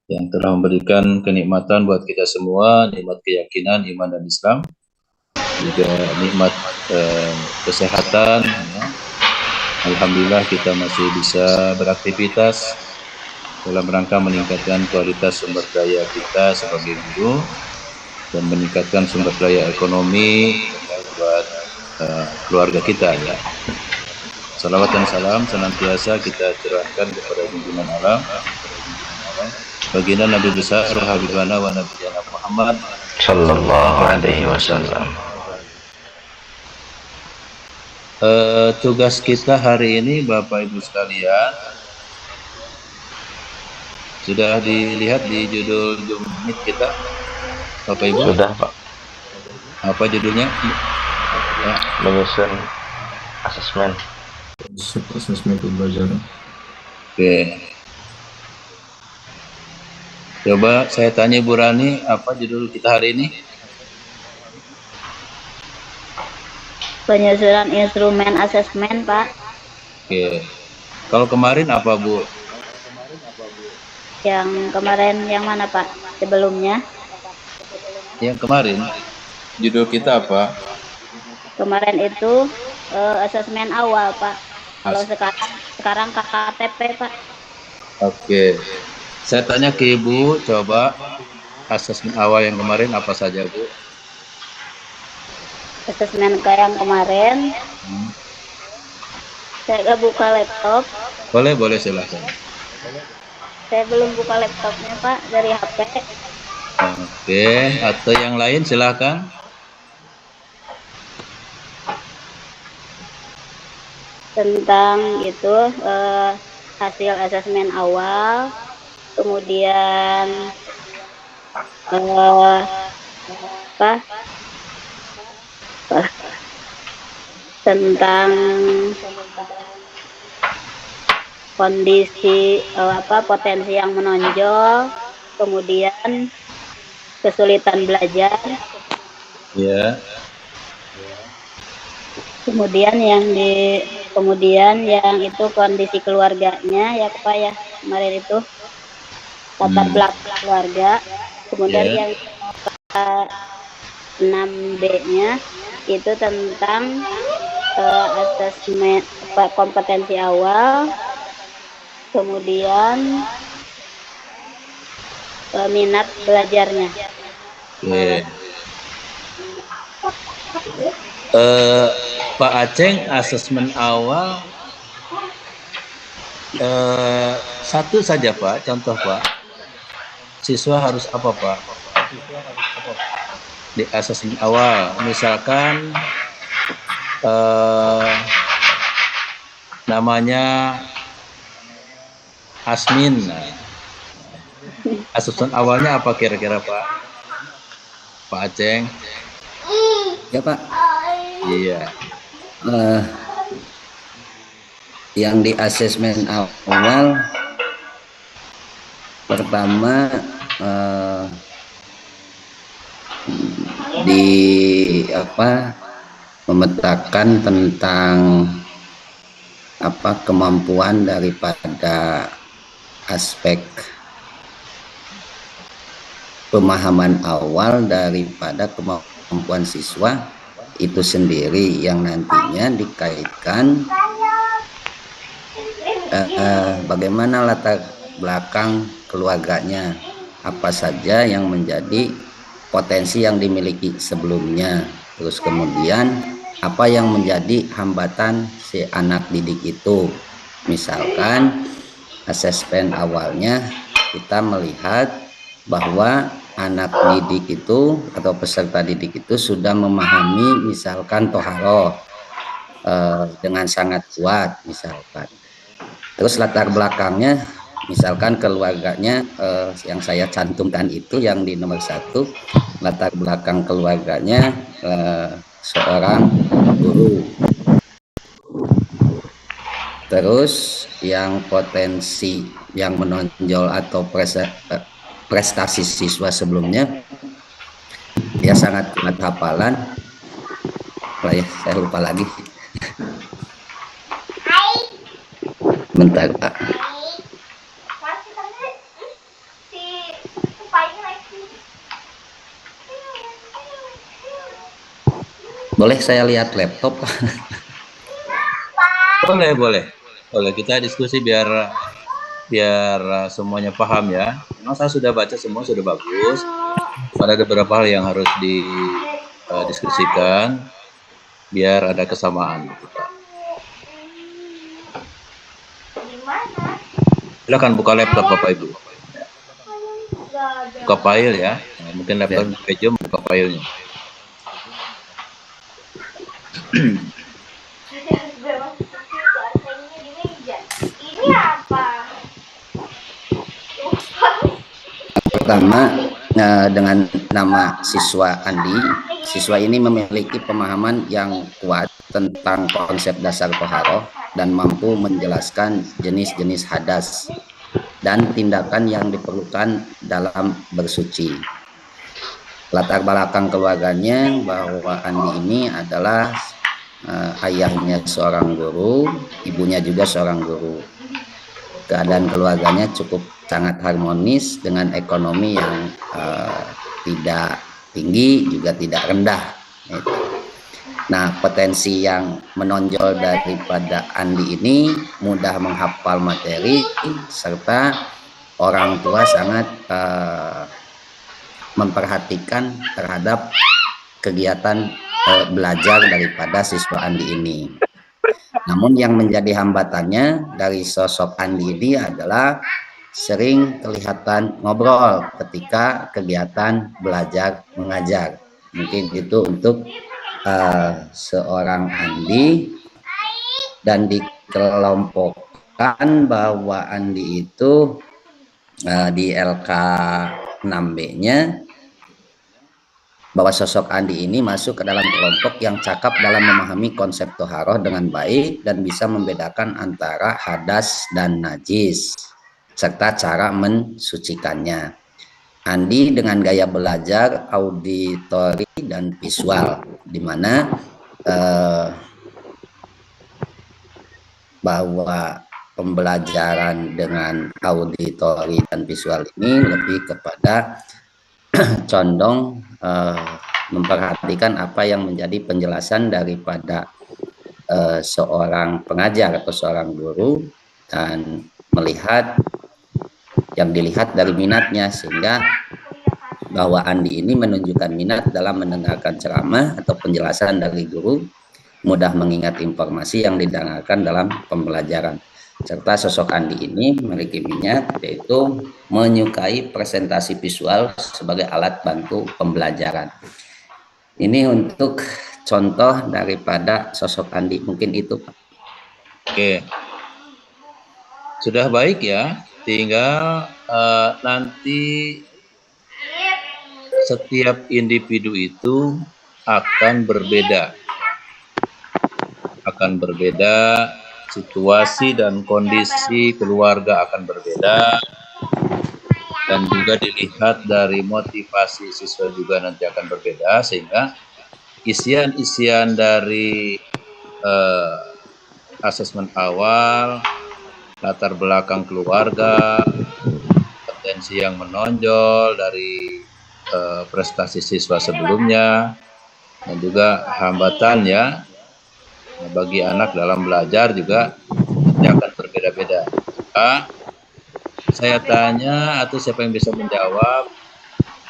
yang telah memberikan kenikmatan buat kita semua, nikmat keyakinan, iman dan Islam, juga nikmat kesehatan. Ya. Alhamdulillah kita masih bisa beraktivitas dalam rangka meningkatkan kualitas sumber daya kita sebagai guru dan meningkatkan sumber daya ekonomi ya, buat keluarga kita ya. Salawat dan salam senantiasa kita curahkan kepada junjungan alam baginda Nabi besar Habibana wa Nabiyana Muhammad Sallallahu alaihi wasallam. Tugas kita hari ini Bapak Ibu sekalian sudah dilihat di judul Jumit kita Bapak Ibu? Sudah Pak. Apa judulnya? Ya. Menyusun asesmen. Asesmen pembelajaran. Oke. Coba saya tanya Bu Rani, apa judul kita hari ini? Penyusunan instrumen asesmen, Pak. Oke. Kalau kemarin apa, Bu? Yang kemarin yang mana, Pak? Sebelumnya? Yang kemarin. Judul kita apa? Kemarin itu asesmen awal, Pak. Kalau sekarang KKTP, Pak. Oke. Saya tanya ke Ibu, coba asesmen awal yang kemarin apa saja, Bu? Asesmen kayak yang kemarin. Saya nggak buka laptop. Boleh silahkan. Saya belum buka laptopnya, Pak, dari HP. Oke, atau yang lain silahkan. Tentang itu hasil asesmen awal, kemudian tentang kondisi potensi yang menonjol, kemudian kesulitan belajar. Ya. Kemudian yang itu kondisi keluarganya ya Pak ya, kemarin itu latar belakang keluarga. Kemudian yang 6B-nya itu tentang asesmen kompetensi awal, kemudian minat belajarnya. Pak Aceng, asesmen awal satu saja Pak, contoh Pak. Siswa harus apa Pak? Di asesmen awal, misalkan namanya Asmin. Asesmen awalnya apa kira-kira Pak? Pak Aceng? Ya Pak. Iya. Yang di asesmen awal pertama memetakan tentang kemampuan daripada aspek pemahaman awal daripada kemampuan siswa itu sendiri yang nantinya dikaitkan bagaimana latar belakang keluarganya, apa saja yang menjadi potensi yang dimiliki sebelumnya, terus kemudian apa yang menjadi hambatan si anak didik itu. Misalkan asesmen awalnya kita melihat bahwa anak didik itu atau peserta didik itu sudah memahami misalkan toharoh dengan sangat kuat misalkan. Terus latar belakangnya misalkan keluarganya yang saya cantumkan itu yang di nomor 1, latar belakang keluarganya seorang guru. Terus yang potensi yang menonjol atau prestasi siswa sebelumnya dia sangat kuat hafalan. Saya lupa lagi. Bentar Pak. Boleh saya lihat laptop? Boleh kita diskusi biar semuanya paham ya. Memang saya sudah baca semua, sudah bagus. Ada beberapa hal yang harus didiskusikan biar ada kesamaan. Silakan buka laptop Bapak Ibu. Buka file ya. Mungkin laptop Pejom buka filenya. Pertama, dengan nama siswa Andi, siswa ini memiliki pemahaman yang kuat tentang konsep dasar toharoh dan mampu menjelaskan jenis-jenis hadas dan tindakan yang diperlukan dalam bersuci. Latar belakang keluarganya bahwa Andi ini adalah ayahnya seorang guru, ibunya juga seorang guru. Keadaan keluarganya cukup sangat harmonis dengan ekonomi yang tidak tinggi juga tidak rendah. Nah, potensi yang menonjol daripada Andi ini mudah menghafal materi serta orang tua sangat memperhatikan terhadap kegiatan belajar daripada siswa Andi ini. Namun yang menjadi hambatannya dari sosok Andi ini adalah sering kelihatan ngobrol ketika kegiatan belajar mengajar. Mungkin itu untuk seorang Andi, dan dikelompokkan bahwa Andi itu di LK 6B-nya bahwa sosok Andi ini masuk ke dalam kelompok yang cakap dalam memahami konsep toharoh dengan baik dan bisa membedakan antara hadas dan najis serta cara mensucikannya. Andi dengan gaya belajar auditori dan visual, di mana bahwa pembelajaran dengan auditori dan visual ini lebih kepada condong memperhatikan apa yang menjadi penjelasan daripada seorang pengajar atau seorang guru dan melihat yang dilihat dari minatnya, sehingga bahwa Andi ini menunjukkan minat dalam mendengarkan ceramah atau penjelasan dari guru, mudah mengingat informasi yang didengarkan dalam pembelajaran. Serta sosok Andi ini memiliki minat yaitu menyukai presentasi visual sebagai alat bantu pembelajaran. Ini untuk contoh daripada sosok Andi, mungkin itu Pak. Oke, sudah baik ya. Tinggal nanti setiap individu itu akan berbeda, situasi dan kondisi keluarga akan berbeda, dan juga dilihat dari motivasi siswa juga nanti akan berbeda, sehingga isian dari asesmen awal, latar belakang keluarga, potensi yang menonjol dari prestasi siswa sebelumnya, dan juga hambatan ya bagi anak dalam belajar juga akan berbeda-beda. Saya tanya atau siapa yang bisa menjawab,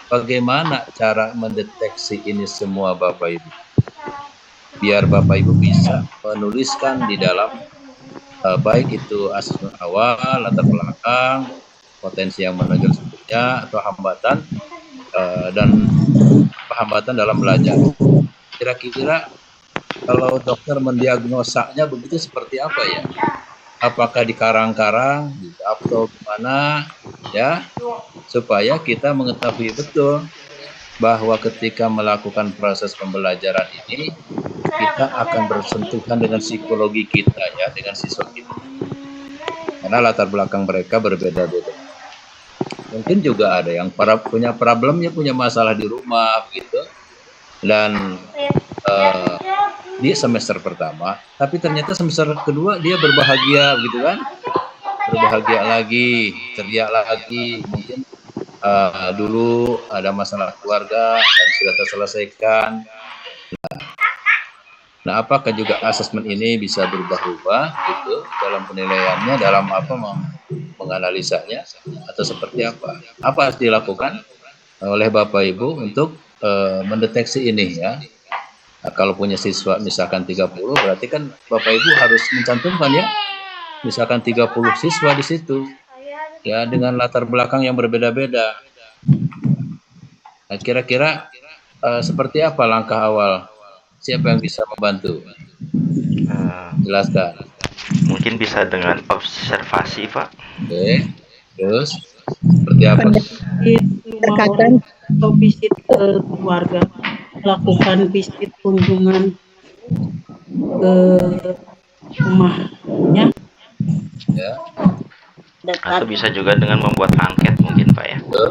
bagaimana cara mendeteksi ini semua Bapak Ibu? Biar Bapak Ibu bisa menuliskan di dalam baik itu asesmen awal, latar belakang, potensi yang menonjol sebelumnya, atau hambatan dan hambatan dalam belajar. Kira-kira kalau dokter mendiagnosanya begitu seperti apa ya? Apakah di karang-karang atau gimana ya? Supaya kita mengetahui betul bahwa ketika melakukan proses pembelajaran ini kita akan bersentuhan dengan psikologi kita ya, dengan siswa kita. Karena latar belakang mereka berbeda-beda. Mungkin juga ada yang punya problemnya, punya masalah di rumah gitu. Dan di semester pertama, tapi ternyata semester kedua dia berbahagia gitu kan, berbahagia lagi, ceria lagi, mungkin dulu ada masalah keluarga dan sudah terselesaikan. Nah, Nah, apakah juga asesmen ini bisa berubah-ubah gitu dalam penilaiannya, dalam apa menganalisanya, atau seperti apa? Apa harus dilakukan oleh Bapak Ibu untuk mendeteksi ini ya? Nah, kalau punya siswa misalkan 30, berarti kan Bapak Ibu harus mencantumkan ya, misalkan 30 siswa di situ, ya dengan latar belakang yang berbeda-beda. Nah, kira-kira seperti apa langkah awal? Siapa yang bisa membantu? Jelaskan. Mungkin bisa dengan observasi, Pak. Oke. Terus seperti apa? Terkadang atau visit ke keluarga, melakukan visit kunjungan ke rumahnya. Ya. Atau bisa juga dengan membuat angket mungkin, Pak ya. Betul.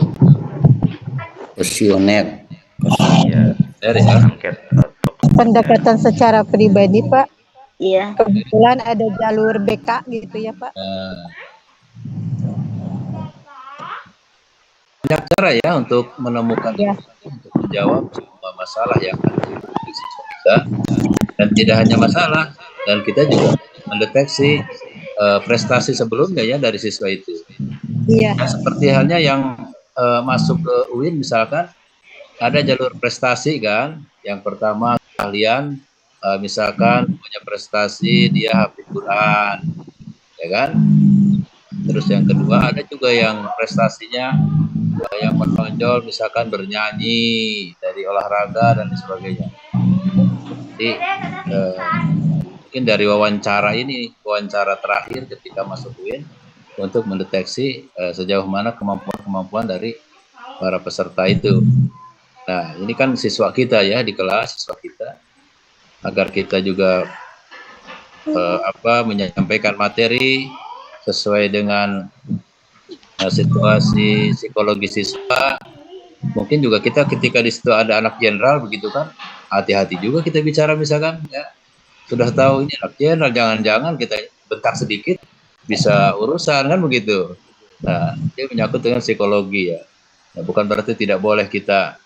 Kuesioner. Iya, Ya. angket. Pendekatan secara pribadi, Pak. Iya. Kebetulan ada jalur BK gitu ya, Pak. Banyak cara ya untuk menemukan, Ya. untuk menjawab semua masalah yang ada di siswa kita, dan tidak hanya masalah, dan kita juga mendeteksi prestasi sebelumnya ya dari siswa itu. Iya. Nah, seperti halnya yang masuk ke UIN misalkan ada jalur prestasi kan. Yang pertama kalian misalkan punya prestasi dia hafid Quran, ya kan? Terus yang kedua ada juga yang prestasinya yang menonjol misalkan bernyanyi, dari olahraga dan sebagainya. Jadi mungkin dari wawancara terakhir ketika masuk UIN untuk mendeteksi sejauh mana kemampuan dari para peserta itu. Nah, ini kan siswa kita ya di kelas, siswa kita, agar kita juga menyampaikan materi sesuai dengan situasi psikologi siswa. Mungkin juga kita ketika di situ ada anak jenderal begitu kan, hati-hati juga kita bicara misalkan ya. Sudah tahu ini anak jenderal, jangan-jangan kita bentak sedikit bisa urusan kan begitu. Nah, dia menyangkut dengan psikologi ya. Nah, bukan berarti tidak boleh kita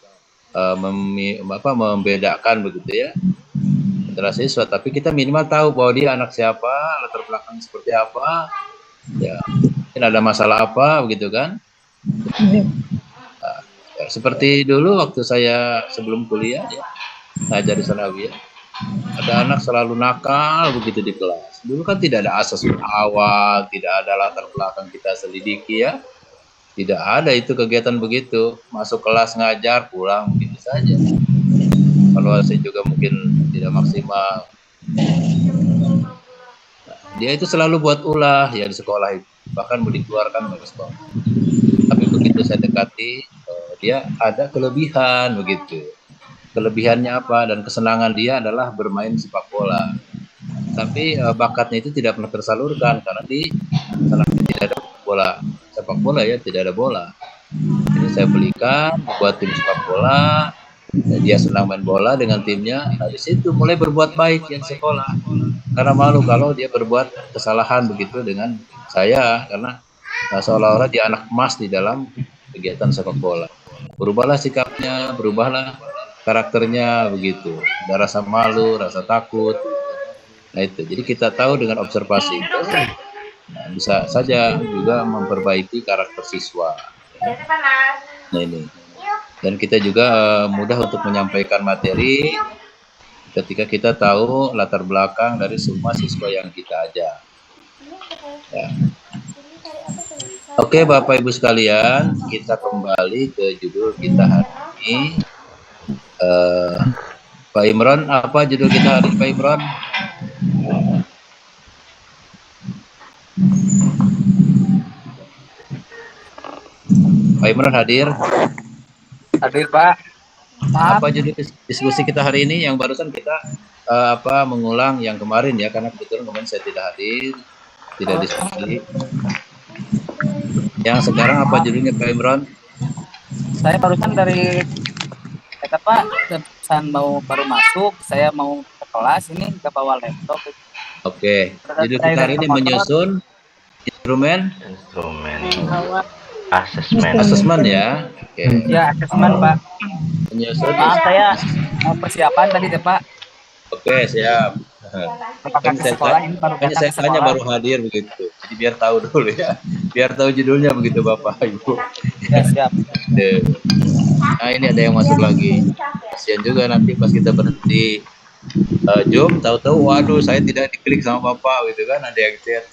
membedakan begitu ya antara siswa, tapi kita minimal tahu bahwa dia anak siapa, latar belakang seperti apa, ya mungkin ada masalah apa begitu kan. Nah, ya, seperti dulu waktu saya sebelum kuliah ya ngajar di Sanawiyah, ada anak selalu nakal begitu di kelas. Dulu kan tidak ada asesmen awal, tidak ada latar belakang kita selidiki ya. Tidak ada itu kegiatan begitu. Masuk kelas ngajar, pulang begitu saja. Evaluasi juga mungkin tidak maksimal. Nah, dia itu selalu buat ulah ya di sekolah itu. Bahkan mau dikeluarkan dari sekolah. Tapi begitu saya dekati, dia ada kelebihan begitu. Kelebihannya apa? Dan kesenangan dia adalah bermain sepak bola. Tapi bakatnya itu tidak pernah tersalurkan karena di sana tidak ada bola, sepak bola ya, tidak ada bola. Jadi saya belikan buat tim sepak bola, dia senang main bola dengan timnya. Nah, di situ mulai berbuat baik yang sekolah, karena malu kalau dia berbuat kesalahan begitu dengan saya, karena seolah-olah dia anak emas di dalam kegiatan sepak bola. Berubahlah sikapnya, berubahlah karakternya begitu. Ada rasa malu, rasa takut. Nah itu, jadi kita tahu dengan observasi itu, nah, bisa saja juga memperbaiki karakter siswa. Nah ini, dan kita juga mudah untuk menyampaikan materi ketika kita tahu latar belakang dari semua siswa yang kita ajak. Ya. Oke Bapak Ibu sekalian, kita kembali ke judul kita hari ini. Pak Imron, apa judul kita hari ini Pak Imron? Pak Imron hadir? Hadir Pak. Apa judul diskusi kita hari ini? Yang barusan kita mengulang yang kemarin ya, karena kebetulan kemarin saya tidak hadir, tidak diskusi. Yang sekarang apa judulnya Pak Imron? Saya barusan dari Pak, pesan baru masuk, saya mau ke kelas ini ke bawa laptop. Oke, judul kita hari ini menyusun instrumen asesmen ya. Oke. Ya, asesmen Pak. Menyusun. Maaf, saya mau persiapan tadi Pak. Oke, siap. Apakah ke sekolah ini baru Makanya datang saya ke tanya sekolah? baru hadir begitu. Jadi biar tahu dulu ya. Biar tahu judulnya begitu Bapak Ibu. Ya, siap. Nah, ini ada yang masuk lagi. Kasihan juga nanti pas kita berhenti Zoom, tahu-tahu waduh saya tidak diklik sama Bapak gitu kan, ada yang chat.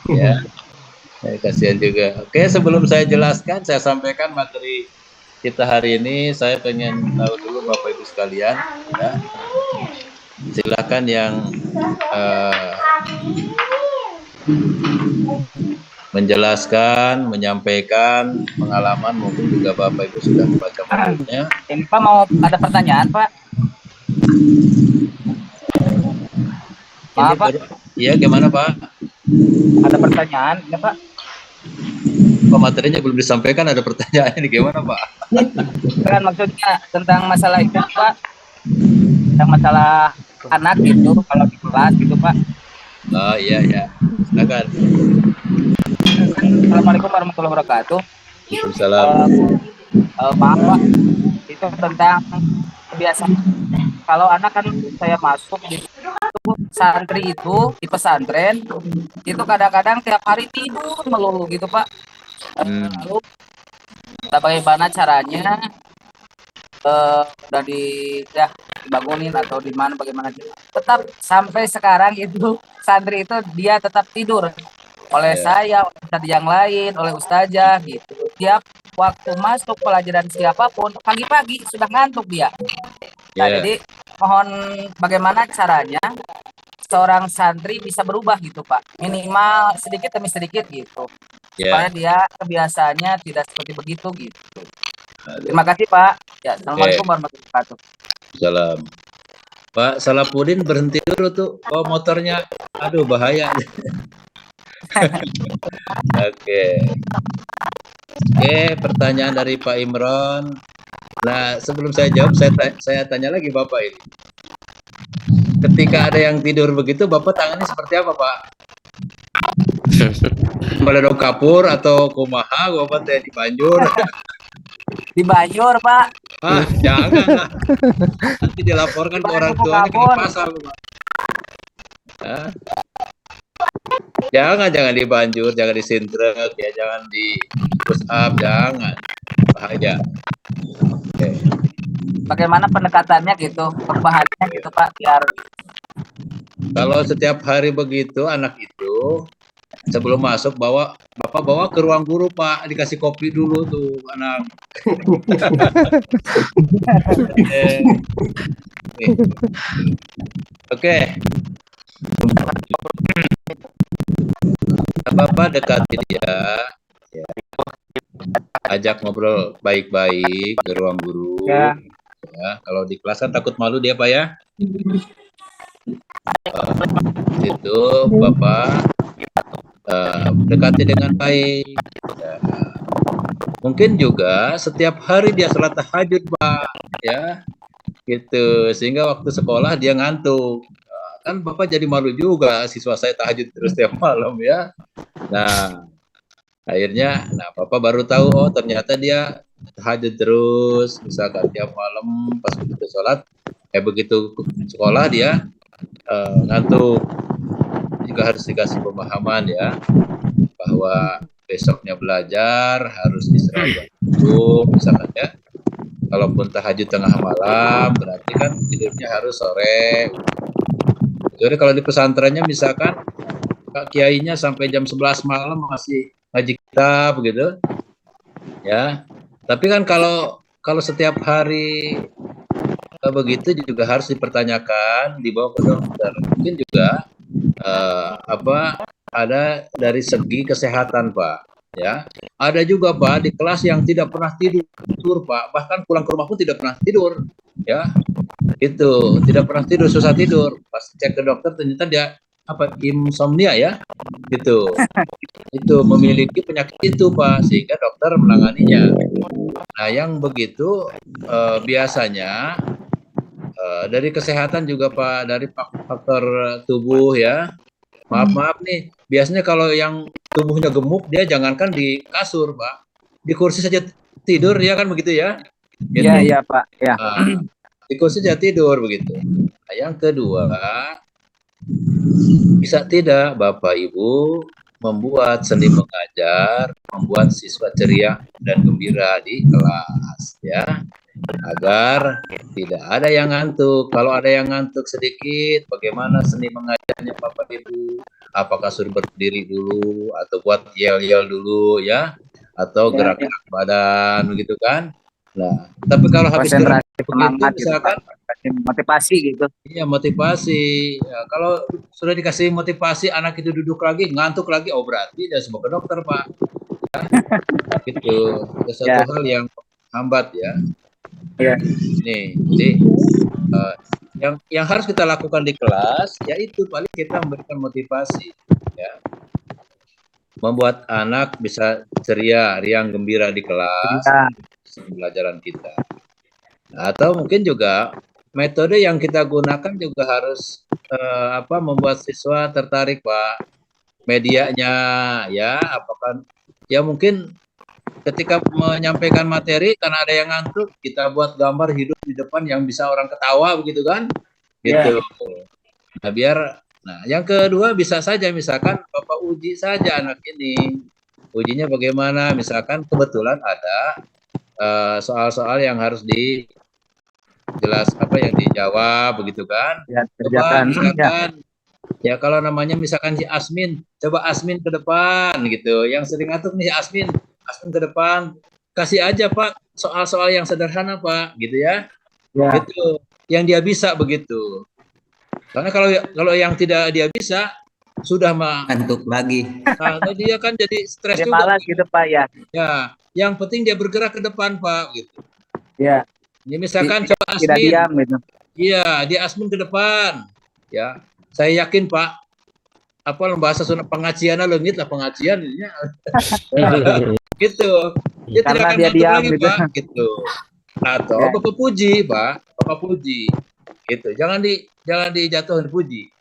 Ya. Kasihan juga. Oke, sebelum saya jelaskan, saya sampaikan materi kita hari ini. Saya pengen tahu dulu Bapak Ibu sekalian, ya. Silakan yang menjelaskan, menyampaikan pengalaman, mungkin juga Bapak Ibu sudah membaca bukunya. Ini Pak mau ada pertanyaan Pak? Maaf Pak. Iya, gimana Pak? Ada pertanyaan ya Pak? Pak, materinya belum disampaikan, ada pertanyaan ini gimana Pak? Kan maksudnya tentang masalah itu Pak, tentang masalah anak gitu kalau di kelas gitu Pak. Oh iya ya, silakan. Assalamualaikum warahmatullahi wabarakatuh. Waalaikumsalam. Maaf Pak, itu tentang kebiasaan. Kalau anak kan saya masuk di santri itu di pesantren itu kadang-kadang tiap hari tidur melulu gitu Pak. Lalu bagaimana caranya udah dibangunin atau di mana bagaimana tetap sampai sekarang itu santri itu dia tetap tidur oleh saya, oleh ustadz yang lain, oleh ustazah gitu. Tiap waktu masuk pelajaran siapapun pagi-pagi sudah ngantuk dia. Nah, jadi mohon bagaimana caranya seorang santri bisa berubah gitu Pak, minimal sedikit demi sedikit gitu, supaya dia kebiasaannya tidak seperti begitu gitu. Terima kasih Pak. Ya, assalamualaikum warahmatullahi wabarakatuh. Salam. Pak Salapuddin berhenti dulu tuh. Oh, motornya, aduh bahaya. Oke, pertanyaan dari Pak Imron. Nah, sebelum saya jawab, saya tanya lagi Bapak ini. Ketika ada yang tidur begitu, Bapak tangannya seperti apa Pak? Meledok kapur atau kumaha, Bapak teh dibanjur? Dibanjur Pak. Ah, jangan lah. Nanti dilaporkan ke orang tuanya ke pasar Pak. Ah. Jangan dibanjur, jangan disintrek, ya jangan di push up, jangan, bahaya. Okay. Bagaimana pendekatannya gitu, perubahannya gitu Pak, biar kalau setiap hari begitu anak itu sebelum masuk Bapak bawa ke ruang guru Pak, dikasih kopi dulu tuh anak. Oke. Bapak dekati dia, ya. Ajak ngobrol baik-baik ke ruang guru. Ya, kalau di kelas kan takut malu dia Pak ya. Itu Bapak dekati dengan baik. Ya. Mungkin juga setiap hari dia sholat tahajud Pak, ya, gitu. Sehingga waktu sekolah dia ngantuk. Kan Bapak jadi malu juga, siswa saya tahajud terus tiap malam ya. Nah, akhirnya, Bapak baru tahu, oh ternyata dia tahajud terus, misalkan tiap malam pas begitu sholat, begitu sekolah dia ngantuk. Juga harus dikasih pemahaman ya, bahwa besoknya belajar harus istirahat dulu, misalkan ya. Kalaupun tahajud tengah malam, berarti kan tidurnya harus sore. Jadi kalau di pesantrennya misalkan Kak Kiainya sampai jam 11 malam masih ngaji kitab begitu. Ya. Tapi kan kalau setiap hari begitu juga harus dipertanyakan, dibawa ke dokter. Mungkin juga ada dari segi kesehatan, Pak. Ya. Ada juga Pak di kelas yang tidak pernah tidur, Pak. Bahkan pulang ke rumah pun tidak pernah tidur, ya. Itu tidak pernah tidur, susah tidur. Pas cek ke dokter ternyata dia insomnia ya, gitu. Itu memiliki penyakit itu Pak, sehingga dokter menanganinya. Nah yang begitu biasanya dari kesehatan juga Pak, dari faktor tubuh ya. Maaf nih, biasanya kalau yang tubuhnya gemuk dia jangankan di kasur Pak, di kursi saja tidur ya kan begitu ya? Gitu. Iya Pak. Ya. Di kursi saja tidur begitu. Yang kedua, bisa tidak Bapak Ibu membuat seni mengajar, membuat siswa ceria dan gembira di kelas, ya, agar tidak ada yang ngantuk. Kalau ada yang ngantuk sedikit, bagaimana seni mengajarnya Bapak Ibu? Apakah suruh berdiri dulu atau buat yel-yel dulu, ya, atau gerak-gerak badan, begitu kan? Nah, tapi kalau habis gerak begitu, misalkan motivasi gitu. iya, motivasi. Ya, kalau sudah dikasih motivasi, anak itu duduk lagi, ngantuk lagi, oh berarti dia semua ke dokter, Pak. Ya, gitu. Ada satu hal yang hambat, ya. Iya. Nih, jadi yang harus kita lakukan di kelas, yaitu paling kita memberikan motivasi, ya. Membuat anak bisa ceria, riang, gembira di kelas, pembelajaran kita. Atau mungkin juga metode yang kita gunakan juga harus membuat siswa tertarik, Pak. Medianya, ya, apakah ya mungkin ketika menyampaikan materi karena ada yang ngantuk, kita buat gambar hidup di depan yang bisa orang ketawa, begitu kan? Gitu. Nah, nah, yang kedua bisa saja misalkan Bapak uji saja anak ini. Ujinya bagaimana? Misalkan kebetulan ada soal-soal yang harus yang dijawab, begitu kan? Ya, coba misalkan ya kalau namanya misalkan si Asmin, coba Asmin ke depan gitu. Yang sering ngantuk nih Asmin ke depan. Kasih aja Pak soal-soal yang sederhana Pak, gitu ya. Gitu. Yang dia bisa begitu. Karena kalau yang tidak dia bisa sudah ngantuk lagi. Nah, dia kan jadi stres dia juga. Malas gitu Pak ya. Ya, yang penting dia bergerak ke depan Pak, gitu. Ya. Ini misalkan coba Asmin. Tidak diam gitu. Iya, dia Asmin ke depan. Ya, saya yakin Pak. Apa bahasa Sunda pengajian leungit lah pengajian ini. Gitu. Dia karena tidak akan dia diam lagi, gitu. Pak, gitu. Atau Bapak puji, Pak. Bapak puji. Gitu. Jangan dijatuhin puji.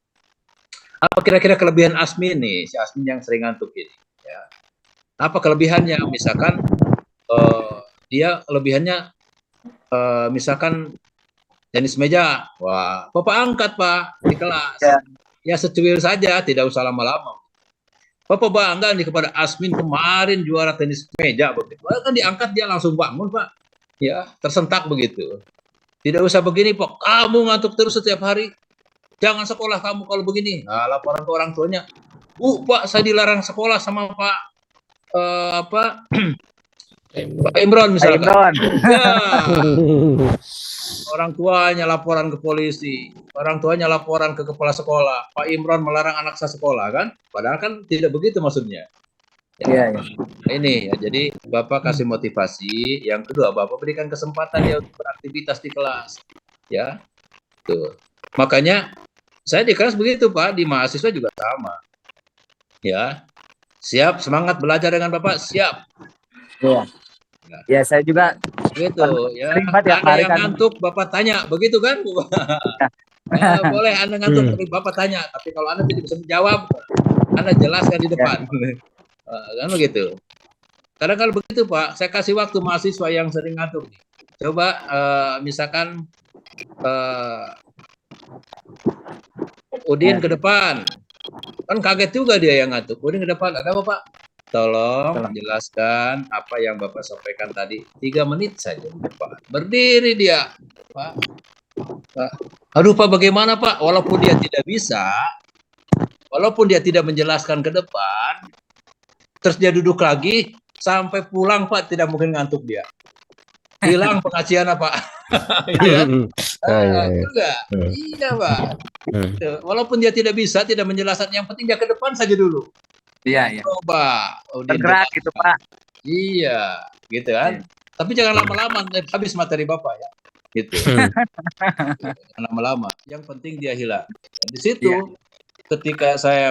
Apa kira-kira kelebihan Asmin nih, si Asmin yang sering ngantuk ini, ya. Apa kelebihannya? Misalkan dia kelebihannya misalkan tenis meja. Wah, Bapak angkat, Pak, di kelas. Ya secuil saja, tidak usah lama-lama. Bapak bangga nih kepada Asmin kemarin juara tenis meja begitu. Kan diangkat dia langsung bangun, Pak. Ya, tersentak begitu. Tidak usah begini, Pak. Kamu ngantuk terus setiap hari. Jangan sekolah kamu kalau begini. Nah, laporan ke orang tuanya. Pak, saya dilarang sekolah sama Pak Pak Imron misalkan. Ya. Orang tuanya laporan ke polisi, orang tuanya laporan ke kepala sekolah. Pak Imron melarang anak saya sekolah, kan? Padahal kan tidak begitu maksudnya. Ya. Ini ya, jadi Bapak kasih motivasi. Yang kedua, Bapak berikan kesempatan dia untuk beraktivitas di kelas. Ya, tuh. Makanya saya di kelas begitu Pak, di mahasiswa juga sama. Ya, siap semangat belajar dengan Bapak, siap. Ya. Ya saya juga gitu ya. Ada yang ngantuk Bapak tanya, begitu kan? Ya, boleh Anda ngantuk, Bapak tanya. Tapi kalau Anda tidak bisa menjawab, Anda jelaskan di depan. Kan begitu. Karena kalau begitu Pak, saya kasih waktu mahasiswa yang sering ngantuk. Coba misalkan Udin ke depan. Kan kaget juga dia yang ngantuk. Udin ke depan, ada apa Pak? Tolong jelaskan apa yang Bapak sampaikan tadi. 3 menit saja Pak. Berdiri dia. Pak. Aduh Pak, bagaimana Pak? Walaupun dia tidak bisa, walaupun dia tidak menjelaskan ke depan, terus dia duduk lagi, sampai pulang Pak, tidak mungkin ngantuk dia. Hilang pengajian Pak. Iya. Enggak. Iya Pak. Walaupun dia tidak bisa, tidak menjelaskan, yang penting dia ke depan saja dulu. Iya. Coba. Bergerak gitu Pak. Iya, gitu kan. Tapi jangan lama-lama, habis materi Bapak ya. Gitu. Jangan lama-lama. Yang penting dia hilang. Dan di situ, ketika saya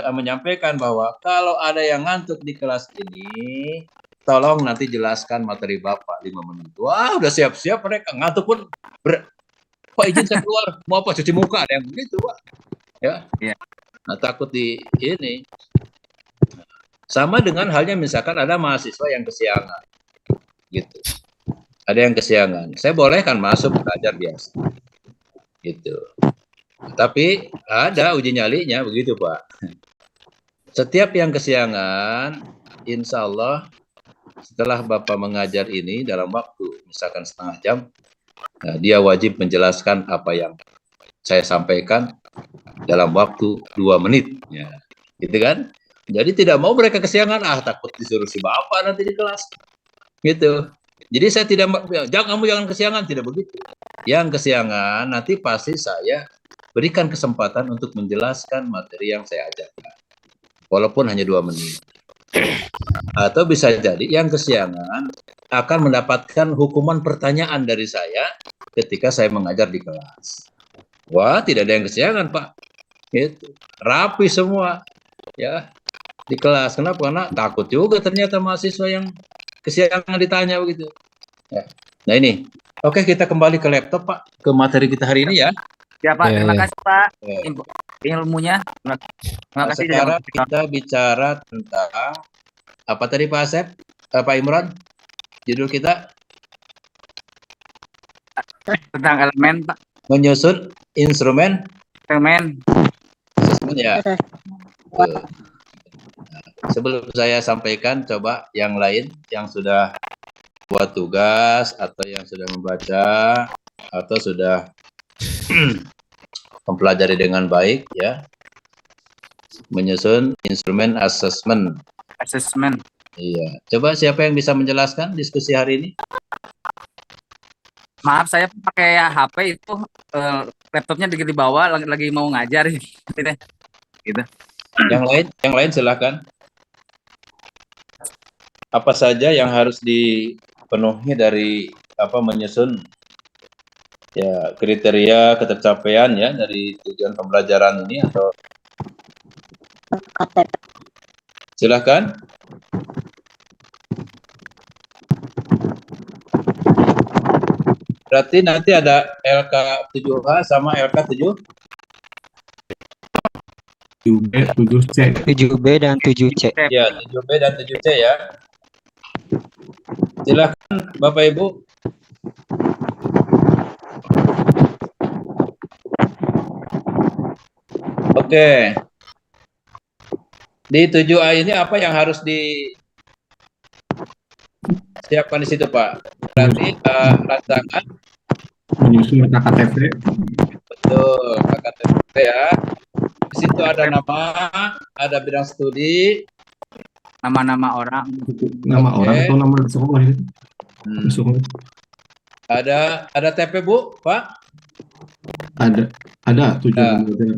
menyampaikan bahwa kalau ada yang ngantuk di kelas ini, tolong nanti jelaskan materi Bapak 5 menit. Wah, udah siap-siap mereka. Ngantuk pun, Pak izin saya keluar. Mau apa? Cuci muka. Ada yang begitu, Pak. Ya. Nah, takut di ini. Sama dengan halnya misalkan ada mahasiswa yang kesiangan, gitu. Ada yang kesiangan, saya boleh kan masuk belajar biasa, gitu. Tapi ada uji nyalinya begitu Pak. Setiap yang kesiangan, insya Allah setelah Bapak mengajar ini dalam waktu misalkan setengah jam, nah, dia wajib menjelaskan apa yang saya sampaikan dalam waktu 2 menit. Ya, gitu kan? Jadi tidak mau mereka kesiangan, takut disuruh si Bapak nanti di kelas. Gitu. Jadi saya tidak, kamu jangan kesiangan, tidak begitu. Yang kesiangan nanti pasti saya berikan kesempatan untuk menjelaskan materi yang saya ajarkan. Walaupun hanya 2 menit. Atau bisa jadi yang kesiangan akan mendapatkan hukuman pertanyaan dari saya ketika saya mengajar di kelas. Wah, tidak ada yang kesiangan, Pak. Gitu. Rapi semua. Ya, di kelas. Kenapa? Karena takut juga ternyata mahasiswa yang kesiangan ditanya begitu. Ya. Nah ini. Oke, kita kembali ke laptop, Pak. Ke materi kita hari ini ya. Ya Pak, terima kasih Pak. Ilmunya. Terima Nah, kasih. sekarang kita bicara tentang apa tadi Pak Asep? Pak Imran? Judul kita? Tentang elemen Pak. Menyusun instrumen Elemen. asesmen ya. Nah, sebelum saya sampaikan, coba yang lain yang sudah buat tugas atau yang sudah membaca atau sudah mempelajari dengan baik ya. Menyusun instrumen asesmen. Assessment. Iya. Coba siapa yang bisa menjelaskan diskusi hari ini? Maaf, saya pakai HP itu laptopnya di bawah lagi mau ngajar gitu. Yang lain silakan. Apa saja yang harus dipenuhi dari menyusun ya kriteria ketercapaian ya dari tujuan pembelajaran ini atau KTP. silakan. Berarti nanti ada LK7H sama LK7 7B, 7C. 7B dan 7C. ya, 7B dan 7C ya. Silakan Bapak Ibu. Oke. Di 7A ini apa yang harus disiapkan di situ, Pak? Berarti rancangan Menyusun KKTP. betul, KKTP ya. Di situ ada nama, ada bidang studi, Nama-nama orang. Nama Oke. orang atau nama sekolah itu? Sekolah. ada TP Bu, Pak? Ada 7.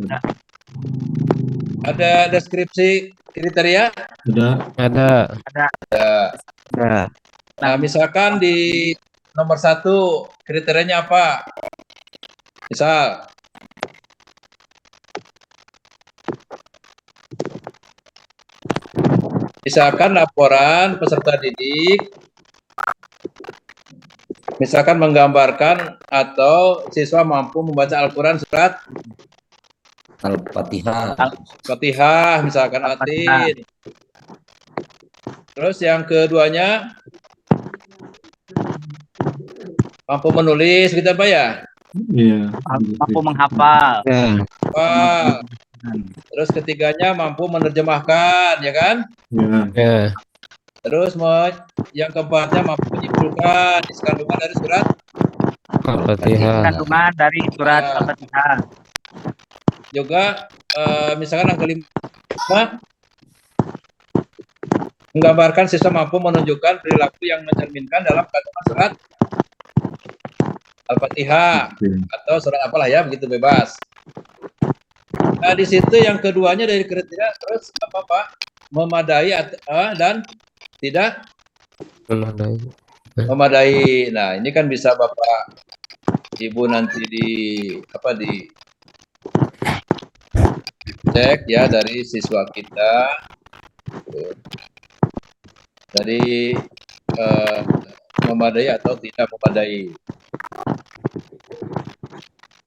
Nah. Ada deskripsi kriteria? Ada. Nah, misalkan di nomor 1 kriterianya apa? Misal misalkan laporan peserta didik, misalkan menggambarkan atau siswa mampu membaca Al-Quran surat Al-Fatihah. Fatihah, misalkan Atin. Terus yang keduanya mampu menulis gitu Pak ya? Iya. Mampu menghafal. Wah. Terus ketiganya mampu menerjemahkan, ya kan? Ya. Terus yang keempatnya mampu menyimpulkan isi kandungan dari surat Al-Fatihah. Kandungan dari surat Al-Fatihah. juga misalkan yang kelima menggambarkan siswa mampu menunjukkan perilaku yang mencerminkan dalam kandungan surat Al-Fatihah atau surat apalah ya, begitu bebas. Nah, di situ yang keduanya dari kriteria terus apa Pak? Memadai dan tidak memadai. Nah, ini kan bisa Bapak Ibu nanti cek ya dari siswa kita. Dari memadai atau tidak memadai.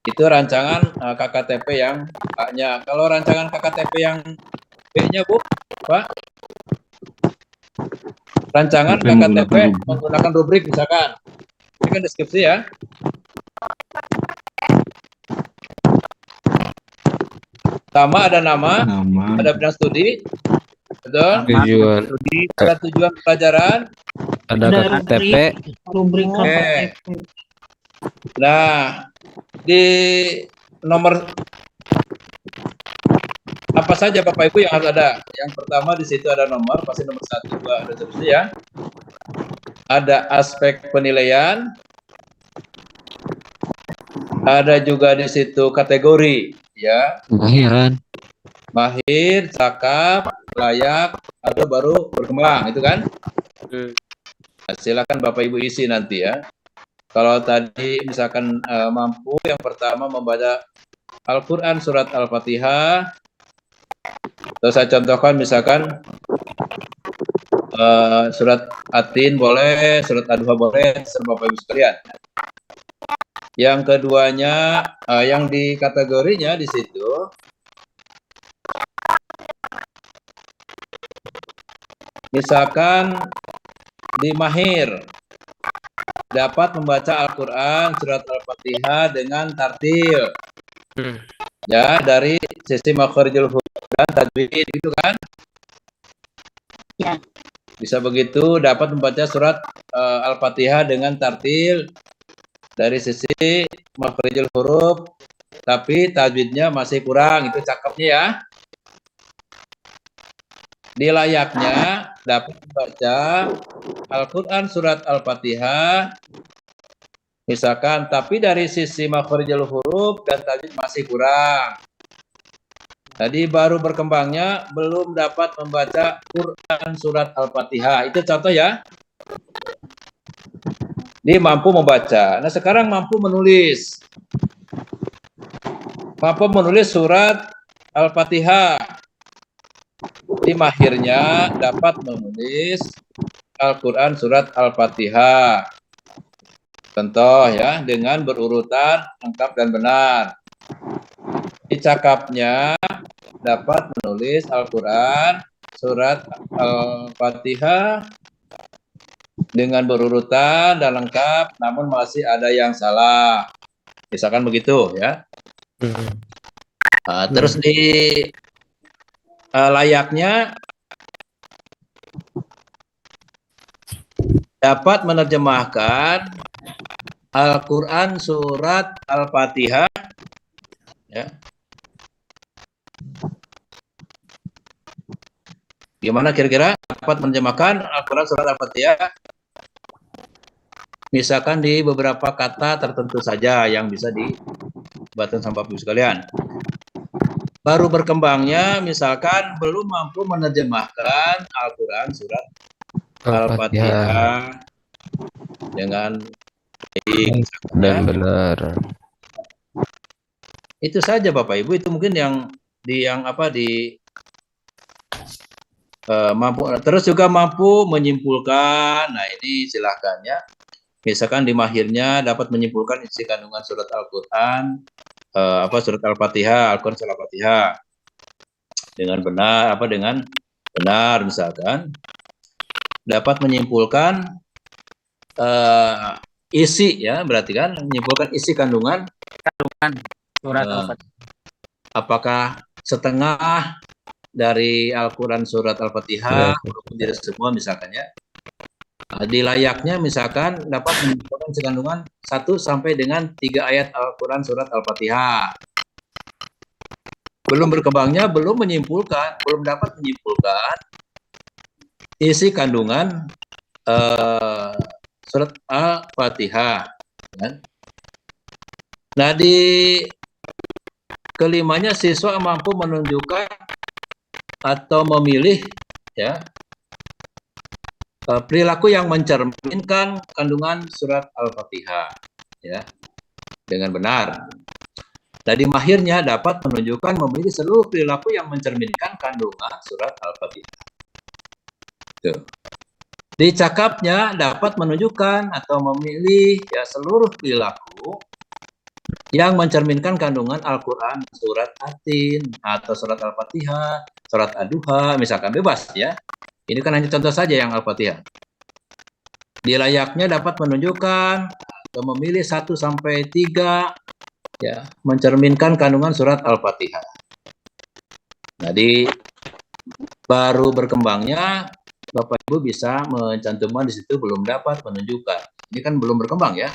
Itu rancangan KKTP yang A-nya. Kalau rancangan KKTP yang B-nya Bu, Pak? Rancangan KKTP menggunakan rubrik misalkan. Ini kan deskripsi ya. Pertama ada nama, ada bidang studi, betul? Tujuan. Ada tujuan pelajaran, Ada KTP. Rubrik Oke. Nah, di nomor apa saja Bapak Ibu yang harus ada? Yang pertama di situ ada nomor, pasti nomor 1, 2, dan seterusnya ya. Ada aspek penilaian, ada juga di situ kategori, ya. Kemahiran. Mahir, cakap, layak, atau baru berkembang, itu kan? Nah, silakan Bapak Ibu isi nanti ya. Kalau tadi misalkan mampu, yang pertama membaca Al-Quran surat Al-Fatihah. Terus saya contohkan misalkan surat Atin boleh, surat Ad-Duha boleh, serta Bapak Ibu sekalian. Yang keduanya, yang di kategorinya di situ, misalkan di Mahir, dapat membaca Al-Quran surat Al-Fatihah dengan tartil. Ya, dari sisi makharijul huruf dan tajwid, gitu kan? Ya. Bisa begitu, dapat membaca surat Al-Fatihah dengan tartil dari sisi makharijul huruf, tapi tajwidnya masih kurang, itu cakepnya ya. Di layaknya dapat membaca Al-Quran surat Al-Fatihah, misalkan, tapi dari sisi makharijul huruf dan tajwid masih kurang. Tadi baru berkembangnya belum dapat membaca Quran surat Al-Fatihah. Itu contoh ya. Dia mampu membaca. Nah, sekarang mampu menulis. Mampu menulis surat Al-Fatihah. Di mahirnya dapat menulis Al-Quran surat Al-Fatihah. Contoh ya, dengan berurutan lengkap dan benar. Di cakapnya dapat menulis Al-Quran surat Al-Fatihah dengan berurutan dan lengkap, namun masih ada yang salah. Misalkan begitu ya. Terus di layaknya dapat menerjemahkan Al-Quran surat Al-Fatihah ya. Gimana kira-kira dapat menerjemahkan Al-Quran surat Al-Fatihah? Misalkan di beberapa kata tertentu saja yang bisa dibaca sama Bapak Ibu sekalian. Baru berkembangnya misalkan belum mampu menerjemahkan Al-Quran surat Al-Fatihah dengan baik dan benar. Itu saja Bapak Ibu, itu mungkin yang mampu. Terus juga mampu menyimpulkan. Nah, ini silahkan ya. Misalkan di mahirnya dapat menyimpulkan isi kandungan surat Al-Quran, surat Al-Fatihah, Al-Quran surat Al-Fatihah dengan benar, misalkan dapat menyimpulkan isi ya, berarti kan menyimpulkan isi kandungan surat Al-Fatihah. Apakah setengah dari Al-Quran surat Al-Fatihah ataupun tidak semua misalkan ya. Di layaknya misalkan dapat menyimpulkan isi kandungan 1 sampai dengan 3 ayat Al-Quran surat Al-Fatihah. Belum berkembangnya belum dapat menyimpulkan isi kandungan surat Al-Fatihah. Nah, di kelimanya siswa mampu menunjukkan atau memilih ya perilaku yang mencerminkan kandungan surat Al-Fatihah ya dengan benar. Tadi mahirnya dapat menunjukkan memilih seluruh perilaku yang mencerminkan kandungan surat Al-Fatihah. Tuh. Di cakapnya dapat menunjukkan atau memilih ya seluruh perilaku yang mencerminkan kandungan Al-Quran surat Atin atau surat Al-Fatihah, surat Ad-Duha, misalkan bebas ya. Ini kan hanya contoh saja yang Al-Fatihah. Di layaknya dapat menunjukkan atau memilih 1 sampai 3 ya, mencerminkan kandungan surat Al-Fatihah. Jadi baru berkembangnya Bapak Ibu bisa mencantumkan di situ belum dapat menunjukkan. Ini kan belum berkembang ya.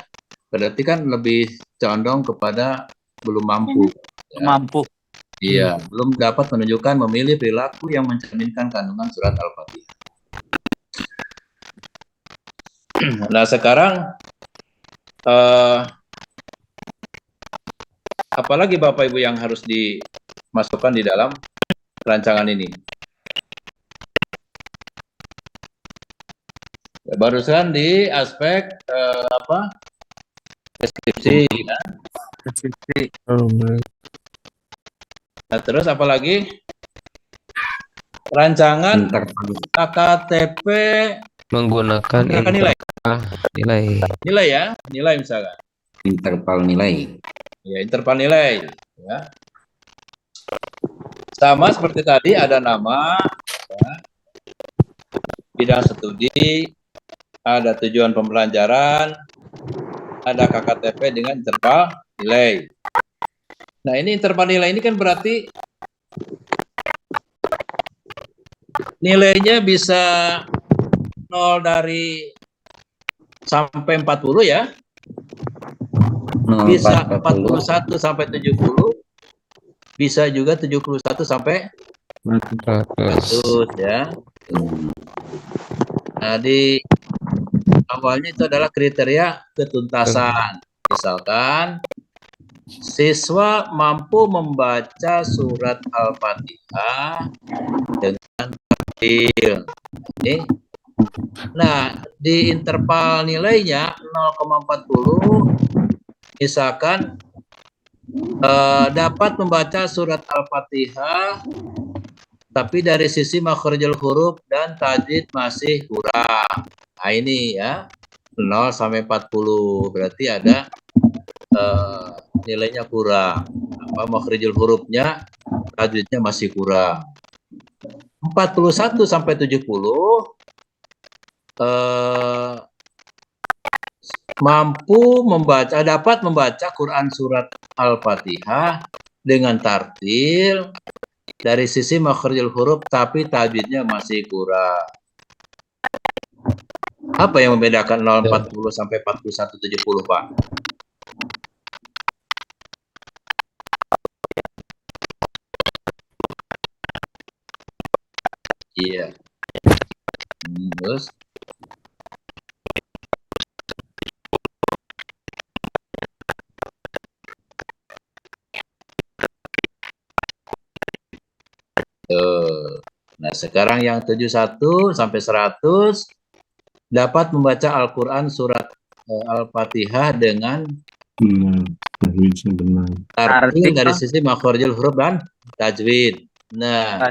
Berarti kan lebih condong kepada belum mampu. Ya. Mampu. Iya, belum dapat menunjukkan memilih perilaku yang mencerminkan kandungan surat Al-Fatihah. Nah, sekarang apalagi Bapak Ibu yang harus dimasukkan di dalam rancangan ini? Barusan di aspek deskripsi, ya. Nah, terus apalagi rancangan KKTP menggunakan nilai. Nilai Ya, nilai misalkan. Interval nilai. Ya, interval nilai. Ya. Sama seperti tadi ada nama, ya, bidang studi, ada tujuan pembelajaran, ada KKTP dengan interval nilai. Nah, ini interval nilai ini kan berarti nilainya bisa 0 dari sampai 40 ya. Bisa 41 sampai 70. Bisa juga 71 sampai 100 ya. Nah, di awalnya itu adalah kriteria ketuntasan. Misalkan siswa mampu membaca surat Al-Fatihah dengan tartil. Nah, di interval nilainya 0,40 misalkan dapat membaca surat Al-Fatihah tapi dari sisi makharijul huruf dan tajwid masih kurang. Nah, ini ya 0 sampai 40 berarti ada nilainya kurang. Makharijul hurufnya, tajwidnya masih kurang. 41 sampai 70 mampu membaca, dapat membaca Quran surat Al-Fatihah dengan tartil dari sisi makharijul huruf tapi tajwidnya masih kurang. Apa yang membedakan 040 sampai 4170, Pak? Iya. Terus nah, sekarang yang 71 sampai 100 dapat membaca Al-Qur'an surat Al-Fatihah dengan tartil dari sisi makharijul huruf dan tajwid. Nah,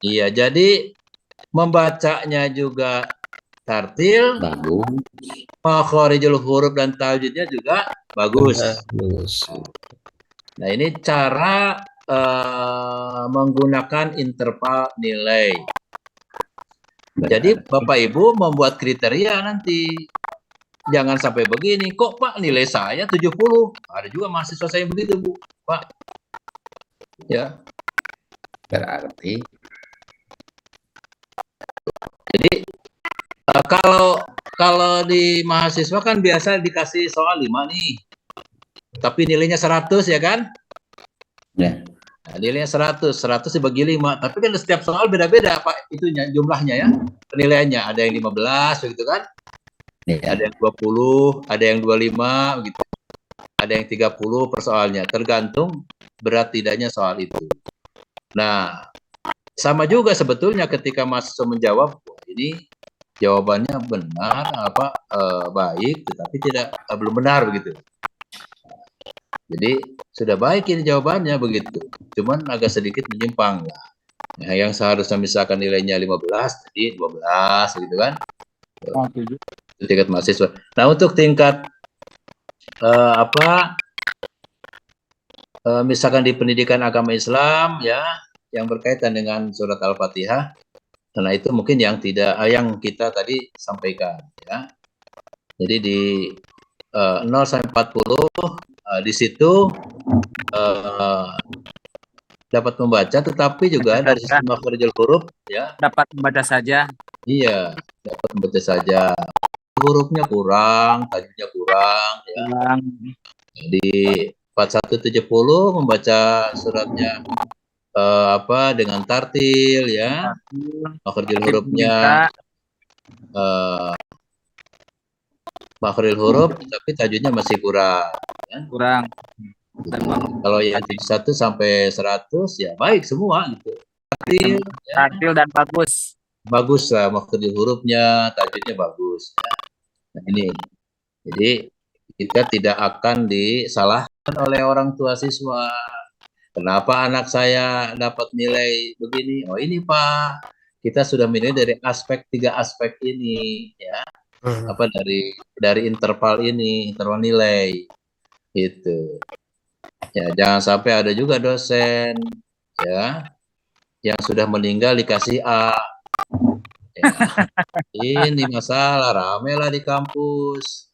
iya, jadi membacanya juga tartil, bagus. Makharijul huruf dan tajwidnya juga bagus. Nah, ini cara menggunakan interval nilai. Jadi Bapak Ibu membuat kriteria nanti. Jangan sampai begini, kok Pak nilai saya 70. Ada juga mahasiswa saya begitu, Bu. Pak. Ya. Berarti jadi kalau di mahasiswa kan biasa dikasih soal 5 nih. Tapi nilainya 100 ya kan? Ya. Nah, nilainya 100 dibagi 5. Tapi kan setiap soal beda-beda Pak itunya jumlahnya ya. Penilaiannya ada yang 15 begitu kan? Ya. Ada yang 20, ada yang 25 begitu. Ada yang 30 per soalnya, tergantung berat tidaknya soal itu. Nah, sama juga sebetulnya ketika mahasiswa menjawab, ini jawabannya benar baik tetapi belum benar begitu. Jadi sudah baik ini jawabannya begitu, cuman agak sedikit menyimpang. Nah, yang seharusnya misalkan nilainya 15 jadi 12 gitu kan. Itu tingkat mahasiswa. Nah, untuk tingkat misalkan di pendidikan agama Islam ya, yang berkaitan dengan surat Al-Fatihah, karena itu mungkin yang kita tadi sampaikan ya. Jadi di 0 sampai 40 di situ dapat membaca, tetapi juga dari sisi makhrijul huruf ya dapat membaca saja. Iya, dapat membaca saja. Hurufnya kurang, tajwidnya kurang ya. Jadi 4170 membaca suratnya dengan tartil ya. Makhrijul hurufnya makhril huruf tapi tajwidnya masih kurang ya. Kurang. Kalau yang 1 sampai 100 ya baik semua gitu. Tartil dan bagus. Bagus lah makhril hurufnya, tajwidnya bagus ya. Nah ini. Jadi kita tidak akan disalahkan oleh orang tua siswa. Kenapa anak saya dapat nilai begini? Oh ini Pak, kita sudah menilai dari tiga aspek ini ya. Apa dari interval nilai itu ya. Jangan sampai ada juga dosen ya yang sudah meninggal dikasih A ya. Ini masalah rame lah di kampus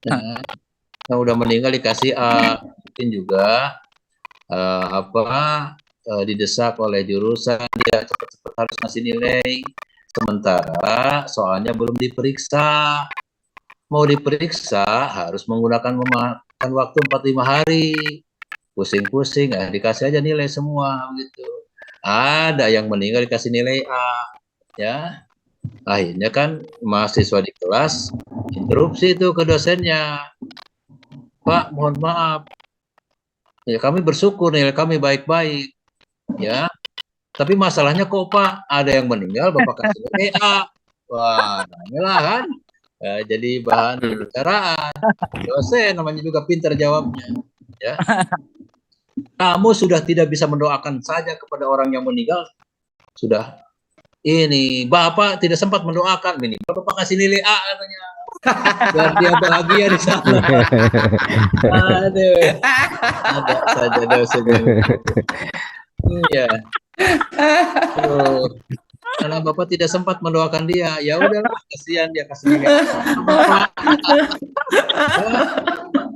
ya. Yang udah meninggal dikasih A, mungkin juga didesak oleh jurusan dia cepat-cepat harus ngasih nilai. Sementara soalnya belum diperiksa. Mau diperiksa harus memakan waktu 45 hari. Pusing-pusing, dikasih aja nilai semua gitu. Ada yang meninggal dikasih nilai A, ya. Akhirnya kan mahasiswa di kelas interupsi itu ke dosennya. Pak, mohon maaf. Ya kami bersyukur nilai kami baik-baik, ya. Tapi masalahnya kok Pak, ada yang meninggal, Bapak kasih nilai A. Wah, inilah kan. Ya, jadi bahan pembicaraan. Dosen namanya juga pintar jawabnya. Ya. Kamu sudah tidak bisa mendoakan saja kepada orang yang meninggal. Sudah ini, Bapak tidak sempat mendoakan. Ini Bapak kasih nilai A katanya. Biar dia bahagia di sana. Aduh. Ada saja dosen. Iya. Karena Bapak tidak sempat mendoakan dia, ya udahlah, kasihan dia kasih nilai.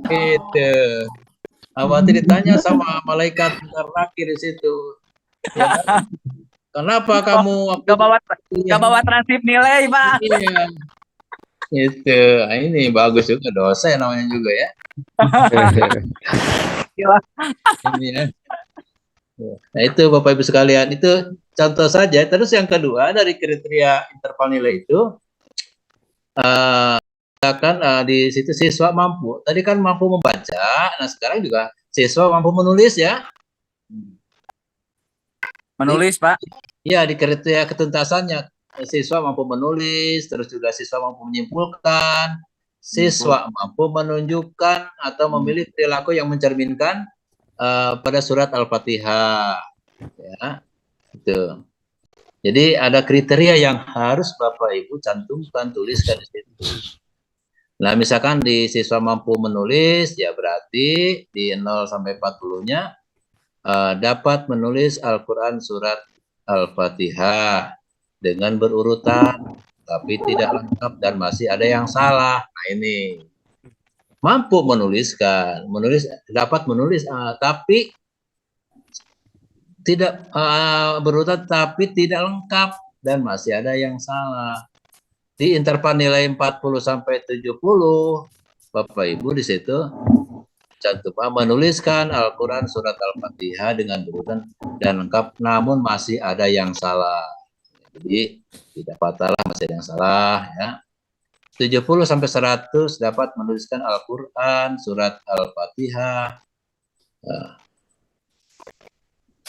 Itu. Awati ditanya sama malaikat terakhir di situ. Ya, kenapa kamu gak bawa transkrip nilai, Pak? Iya. Itu. Nah, ini bagus juga dosen namanya juga ya. Ini ya. Nah itu Bapak Ibu sekalian, itu contoh saja. Terus yang kedua dari kriteria interval nilai itu di situ siswa mampu. Tadi kan mampu membaca, nah sekarang juga siswa mampu menulis ya. Menulis Pak? Iya, di kriteria ketuntasannya siswa mampu menulis, terus juga siswa mampu menyimpulkan, siswa mampu menunjukkan atau memilih perilaku yang mencerminkan pada surat Al-Fatihah, ya, itu. Jadi ada kriteria yang harus Bapak Ibu cantumkan, tuliskan di situ. Nah, misalkan di siswa mampu menulis, ya berarti di 0 sampai 40-nya dapat menulis Al-Quran surat Al-Fatihah dengan berurutan, tapi tidak lengkap dan masih ada yang salah. Nah ini. Mampu menuliskan, dapat menulis, tapi tidak berurutan, tapi tidak lengkap dan masih ada yang salah. Di interval nilai 40 sampai 70, Bapak Ibu di situ cantum menuliskan Al-Quran surat Al-Fatihah dengan berurutan dan lengkap, namun masih ada yang salah. Jadi tidak fatal, masih ada yang salah ya. 70 sampai 100 dapat menuliskan Al-Quran surat Al-Fatihah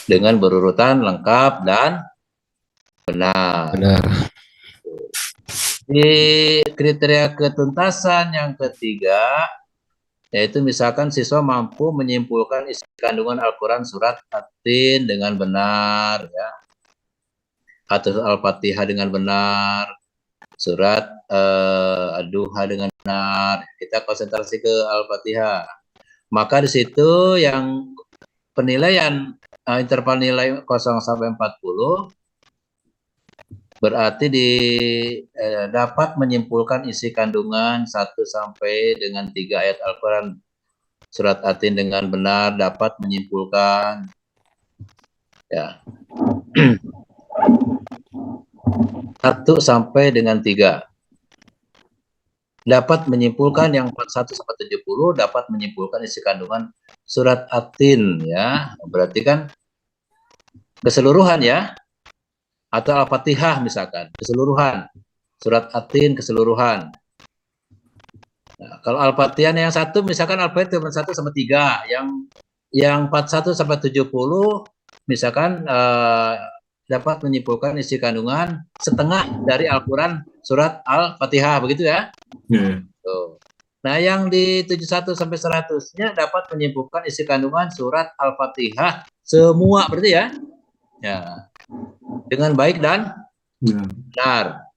dengan berurutan lengkap dan benar. Di kriteria ketuntasan yang ketiga, yaitu misalkan siswa mampu menyimpulkan isi kandungan Al-Quran surat At-Tin dengan benar ya, atau Al-Fatihah dengan benar, surat Ad-Duha dengan benar. Kita konsentrasi ke Al-Fatihah. Maka di situ yang penilaian interval nilai 0 sampai 40 berarti dapat menyimpulkan isi kandungan 1 sampai dengan 3 ayat Al-Quran surat At-Tin dengan benar, dapat menyimpulkan Ya. 1 sampai dengan 3. Dapat menyimpulkan yang 41 sampai 70 dapat menyimpulkan isi kandungan surat At-Tin ya. Berarti kan keseluruhan ya. Atau Al-Fatihah misalkan, keseluruhan. Surat At-Tin keseluruhan. Nah, kalau Al-Fatihah yang 1 misalkan Al-Fatihah cuma 1 sampai 3, yang 41 sampai 70 misalkan dapat menyimpulkan isi kandungan setengah dari Al-Quran surat Al-Fatihah, begitu ya? Tuh. Nah, yang di 71 sampai 100-nya dapat menyimpulkan isi kandungan surat Al-Fatihah semua, berarti ya? Ya. Dengan baik dan benar.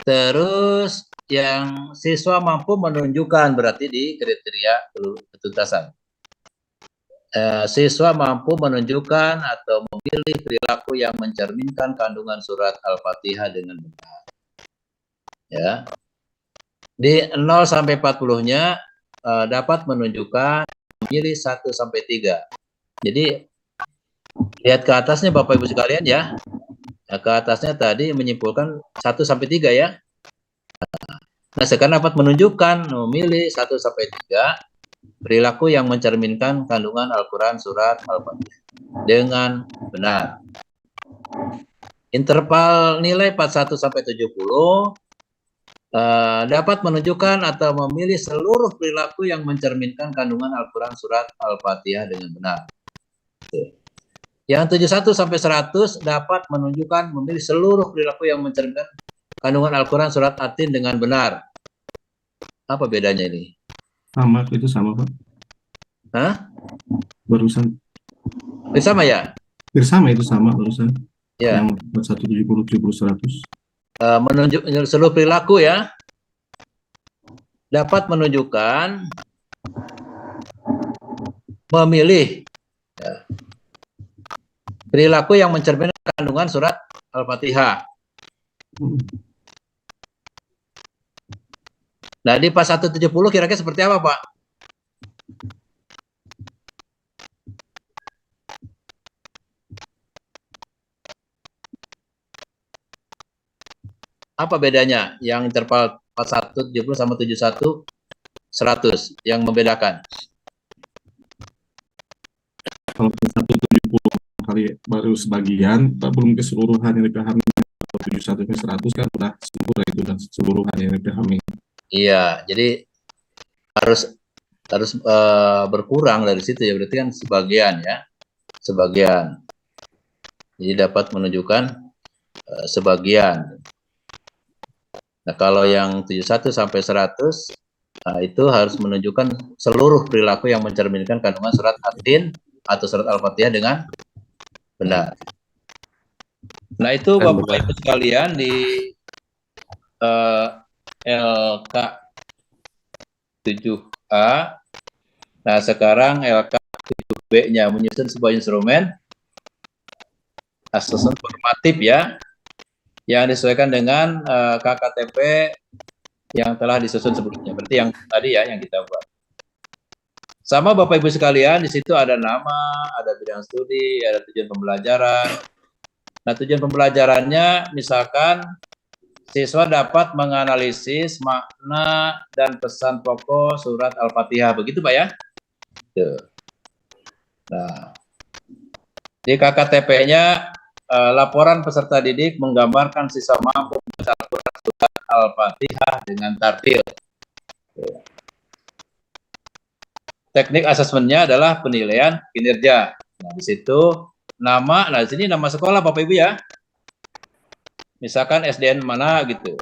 Terus yang siswa mampu menunjukkan berarti di kriteria ketuntasan. Siswa mampu menunjukkan atau memilih perilaku yang mencerminkan kandungan surat Al-Fatihah dengan benar. Ya. Di 0 sampai 40-nya dapat menunjukkan memilih 1 sampai 3. Jadi lihat ke atasnya Bapak Ibu sekalian ya. Ke atasnya tadi menyimpulkan 1 sampai 3 ya. Nah, sekarang dapat menunjukkan memilih 1 sampai 3 perilaku yang mencerminkan kandungan Al-Quran surat Al-Fatihah dengan benar. Interval nilai 41 sampai 70 dapat menunjukkan atau memilih seluruh perilaku yang mencerminkan kandungan Al-Quran surat Al-Fatihah dengan benar. Yang 71 sampai 100 dapat menunjukkan memilih seluruh perilaku yang mencerminkan kandungan Al-Quran surat At-Tin dengan benar. Apa bedanya ini? Sama, itu sama Pak. Hah? Barusan. Sama ya? Bersama itu sama barusan. Ya. Yang 170, 70, 100. Menunjuk seluruh perilaku ya. Dapat menunjukkan memilih ya, perilaku yang mencerminkan kandungan surat Al-Fatihah. Nah, di pas 170 kira-kira seperti apa, Pak? Apa bedanya yang interval 41 70 sama 71 100 yang membedakan? Kalau 170 kali baru sebagian, belum keseluruhan yang dipahami. 71 sampai 100 kan udah sempurna itu, dan keseluruhan yang dipahami. Iya, jadi harus berkurang dari situ ya, berarti kan sebagian ya, sebagian. Jadi dapat menunjukkan sebagian. Nah, kalau yang 71 sampai 100 itu harus menunjukkan seluruh perilaku yang mencerminkan kandungan surat At-Tin atau surat Al-Fatihah dengan benar. Nah, itu Bapak Ibu sekalian di LK 7A. Nah, sekarang LK 7B-nya menyusun sebuah instrumen asesmen formatif ya, yang disesuaikan dengan KKTP yang telah disusun sebelumnya. Berarti yang tadi ya yang kita buat. Sama Bapak Ibu sekalian, di situ ada nama, ada bidang studi, ada tujuan pembelajaran. Nah, tujuan pembelajarannya misalkan siswa dapat menganalisis makna dan pesan pokok surat Al-Fatihah, begitu Pak ya? Tuh. Nah, di KKTP-nya laporan peserta didik menggambarkan siswa mampu membaca Al-Quran surat Al-Fatihah dengan tartil. Tuh. Teknik asesmennya adalah penilaian kinerja. Nah, di situ nama, nah di sini nama sekolah Bapak Ibu ya. Misalkan SDN mana gitu.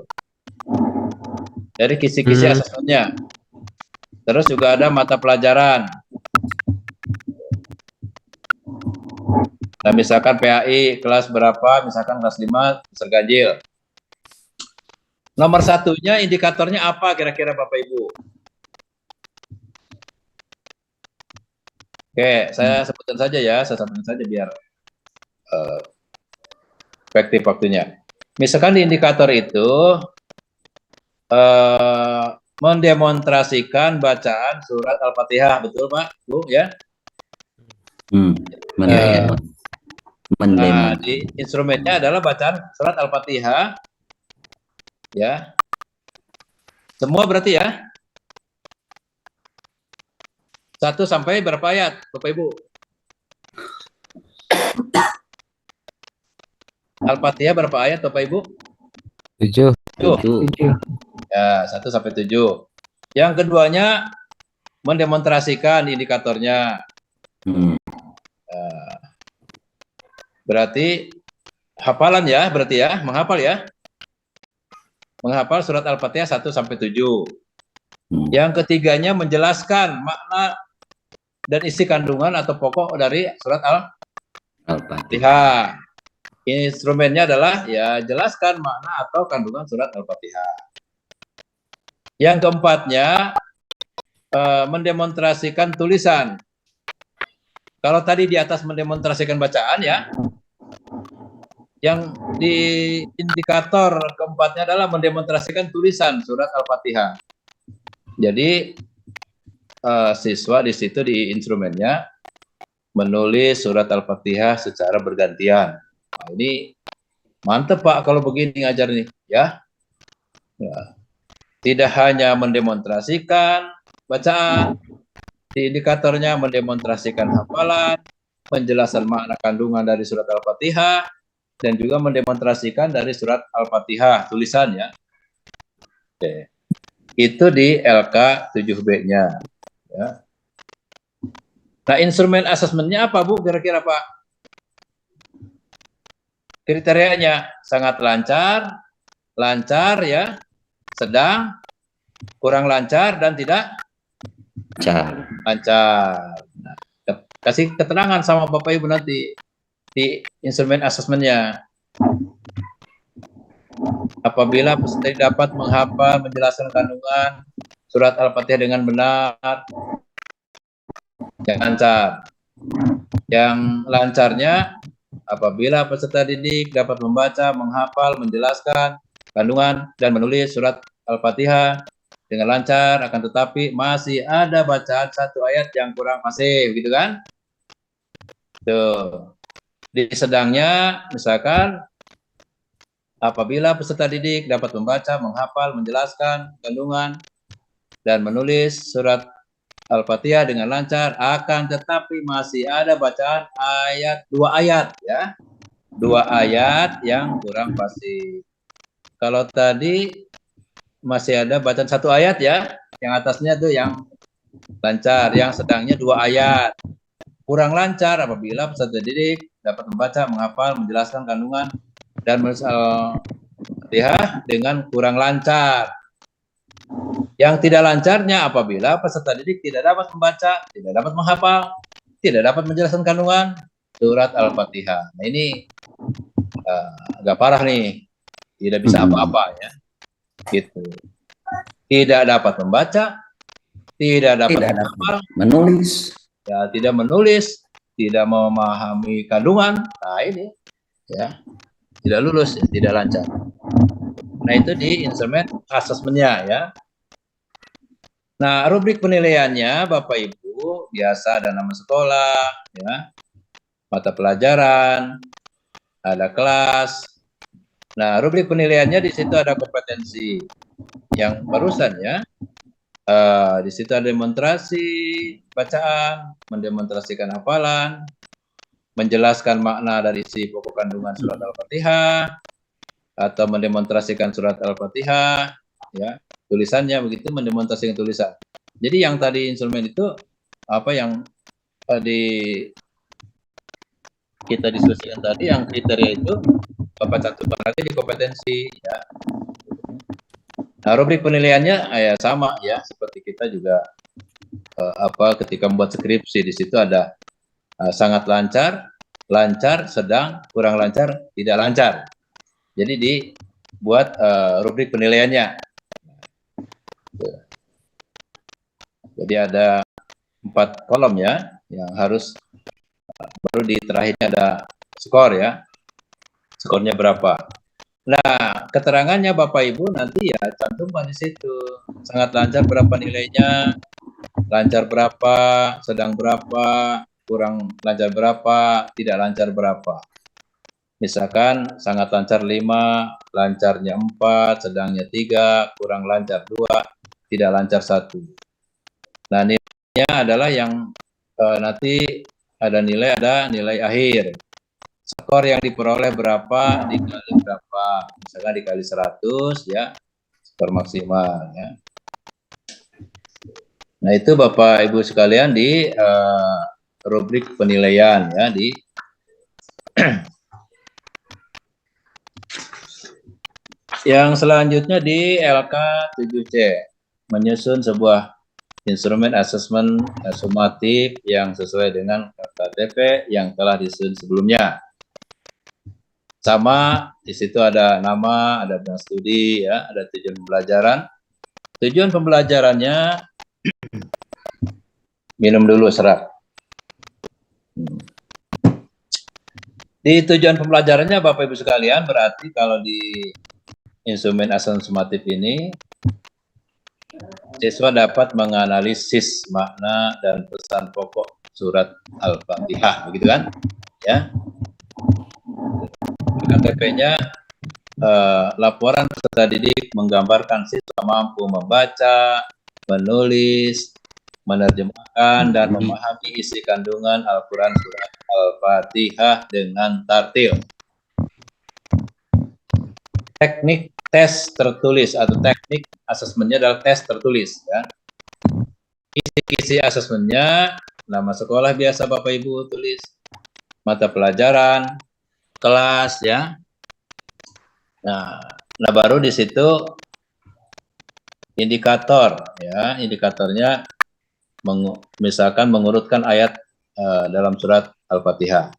Dari kisi-kisi asesmennya. Terus juga ada mata pelajaran. Nah, misalkan PAI kelas berapa, misalkan kelas 5 besar ganjil. Nomor satunya indikatornya apa kira-kira Bapak Ibu? Oke, saya sebutkan saja ya, saya sebutkan saja biar efektif waktunya. Misalkan di indikator itu mendemonstrasikan bacaan surat Al-Fatihah, betul Pak, Bu ya? Mendemon. Nah, di instrumennya adalah bacaan surat Al-Fatihah. Ya. Semua berarti ya? 1 sampai berapa ayat, Bapak Ibu? Al-Fatihah berapa ayat, Bapak Ibu? 7. 7. Ya, 1 sampai 7. Yang keduanya mendemonstrasikan indikatornya. Berarti hafalan ya, berarti ya, menghafal ya. Menghafal surat Al-Fatihah 1 sampai 7. Yang ketiganya menjelaskan makna dan isi kandungan atau pokok dari surat Al-Fatihah. Instrumennya adalah ya jelaskan makna atau kandungan surat Al-Fatihah. Yang keempatnya mendemonstrasikan tulisan. Kalau tadi di atas mendemonstrasikan bacaan ya, yang di indikator keempatnya adalah mendemonstrasikan tulisan surat Al-Fatihah. Jadi siswa di situ di instrumennya menulis surat Al-Fatihah secara bergantian. Nah, ini mantep Pak kalau begini ngajar nih ya. Tidak hanya mendemonstrasikan bacaan, di indikatornya mendemonstrasikan hafalan, penjelasan makna kandungan dari surat Al-Fatihah, dan juga mendemonstrasikan dari surat Al-Fatihah tulisannya. Oke. Itu di LK 7B-nya. Ya. Nah, instrumen asesmennya apa, Bu? Kira-kira, Pak? Kriterianya sangat lancar, lancar ya, sedang, kurang lancar, dan tidak lancar. Nah, kasih keterangan sama Bapak Ibu nanti di instrumen asesmennya. Apabila peserta dapat menghafal, menjelaskan kandungan surat Al-Fatihah dengan benar, yang lancar. Yang lancarnya, apabila peserta didik dapat membaca, menghafal, menjelaskan kandungan, dan menulis surat Al-Fatihah dengan lancar, akan tetapi masih ada bacaan 1 ayat yang kurang fasih, gitu kan? Tuh. Di sedangnya, misalkan, apabila peserta didik dapat membaca, menghafal, menjelaskan kandungan, dan menulis surat Al-Fatihah dengan lancar, akan tetapi masih ada bacaan 2 ayat ya. 2 ayat yang kurang fasih. Kalau tadi masih ada bacaan 1 ayat ya, yang atasnya tuh yang lancar, yang sedangnya 2 ayat. Kurang lancar apabila peserta didik dapat membaca, menghafal, menjelaskan kandungan, dan menulis Al-Fatihah dengan kurang lancar. Yang tidak lancarnya apabila peserta didik tidak dapat membaca, tidak dapat menghafal, tidak dapat menjelaskan kandungan surat Al-Fatihah. Nah, ini agak parah nih, tidak bisa apa-apa ya, gitu. Tidak dapat membaca, tidak dapat menghafal, menulis, ya tidak menulis, tidak memahami kandungan. Nah ini ya tidak lulus, ya, tidak lancar. Nah itu di instrumen asesmennya ya. Nah rubrik penilaiannya Bapak Ibu biasa ada nama sekolah, ya, mata pelajaran, ada kelas. Nah rubrik penilaiannya di situ ada kompetensi yang barusan ya. Di situ ada demonstrasi bacaan, mendemonstrasikan hafalan, menjelaskan makna dari isi pokok kandungan surat Al-Fatihah, atau mendemonstrasikan surat Al-Fatihah, ya tulisannya begitu, mendemonstrasikan tulisan. Jadi yang tadi instrumen itu apa yang tadi kita diskusikan tadi, yang kriteria itu Bapak cantumkan lagi di kompetensi, ya. Nah, rubrik penilaiannya ya sama ya, seperti kita juga ketika membuat skripsi di situ ada sangat lancar, lancar, sedang, kurang lancar, tidak lancar. Jadi dibuat rubrik penilaiannya. Jadi ada 4 kolom ya, yang harus baru di terakhirnya ada skor ya, skornya berapa. Nah, keterangannya Bapak Ibu nanti ya cantumkan di situ. Sangat lancar berapa nilainya, lancar berapa, sedang berapa, kurang lancar berapa, tidak lancar berapa. Misalkan sangat lancar 5, lancarnya 4, sedangnya 3, kurang lancar 2, tidak lancar 1. Nah, nilainya adalah yang nanti ada nilai akhir. Skor yang diperoleh berapa dikali berapa, misalkan dikali 100 ya, skor maksimal ya. Nah, itu Bapak Ibu sekalian di rubrik penilaian ya, di yang selanjutnya di LK 7C, menyusun sebuah instrumen asesmen sumatif yang sesuai dengan KTP yang telah disusun sebelumnya. Sama, di situ ada nama, ada bidang studi, ya, ada tujuan pembelajaran. Tujuan pembelajarannya, minum dulu serat. Di tujuan pembelajarannya, Bapak Ibu sekalian, berarti kalau di instrumen asesmen sumatif ini, siswa dapat menganalisis makna dan pesan pokok surat Al-Fatihah, begitu kan? Ya. KTP-nya laporan peserta didik menggambarkan siswa mampu membaca, menulis, menerjemahkan dan memahami isi kandungan Al-Quran surat Al-Fatihah dengan tartil. Teknik tes tertulis atau teknik asesmennya adalah tes tertulis. Ya. Isi asesmennya, nama sekolah biasa Bapak Ibu tulis, mata pelajaran, kelas ya. Nah baru di situ indikator ya, indikatornya misalkan mengurutkan ayat dalam surat Al-Fatihah.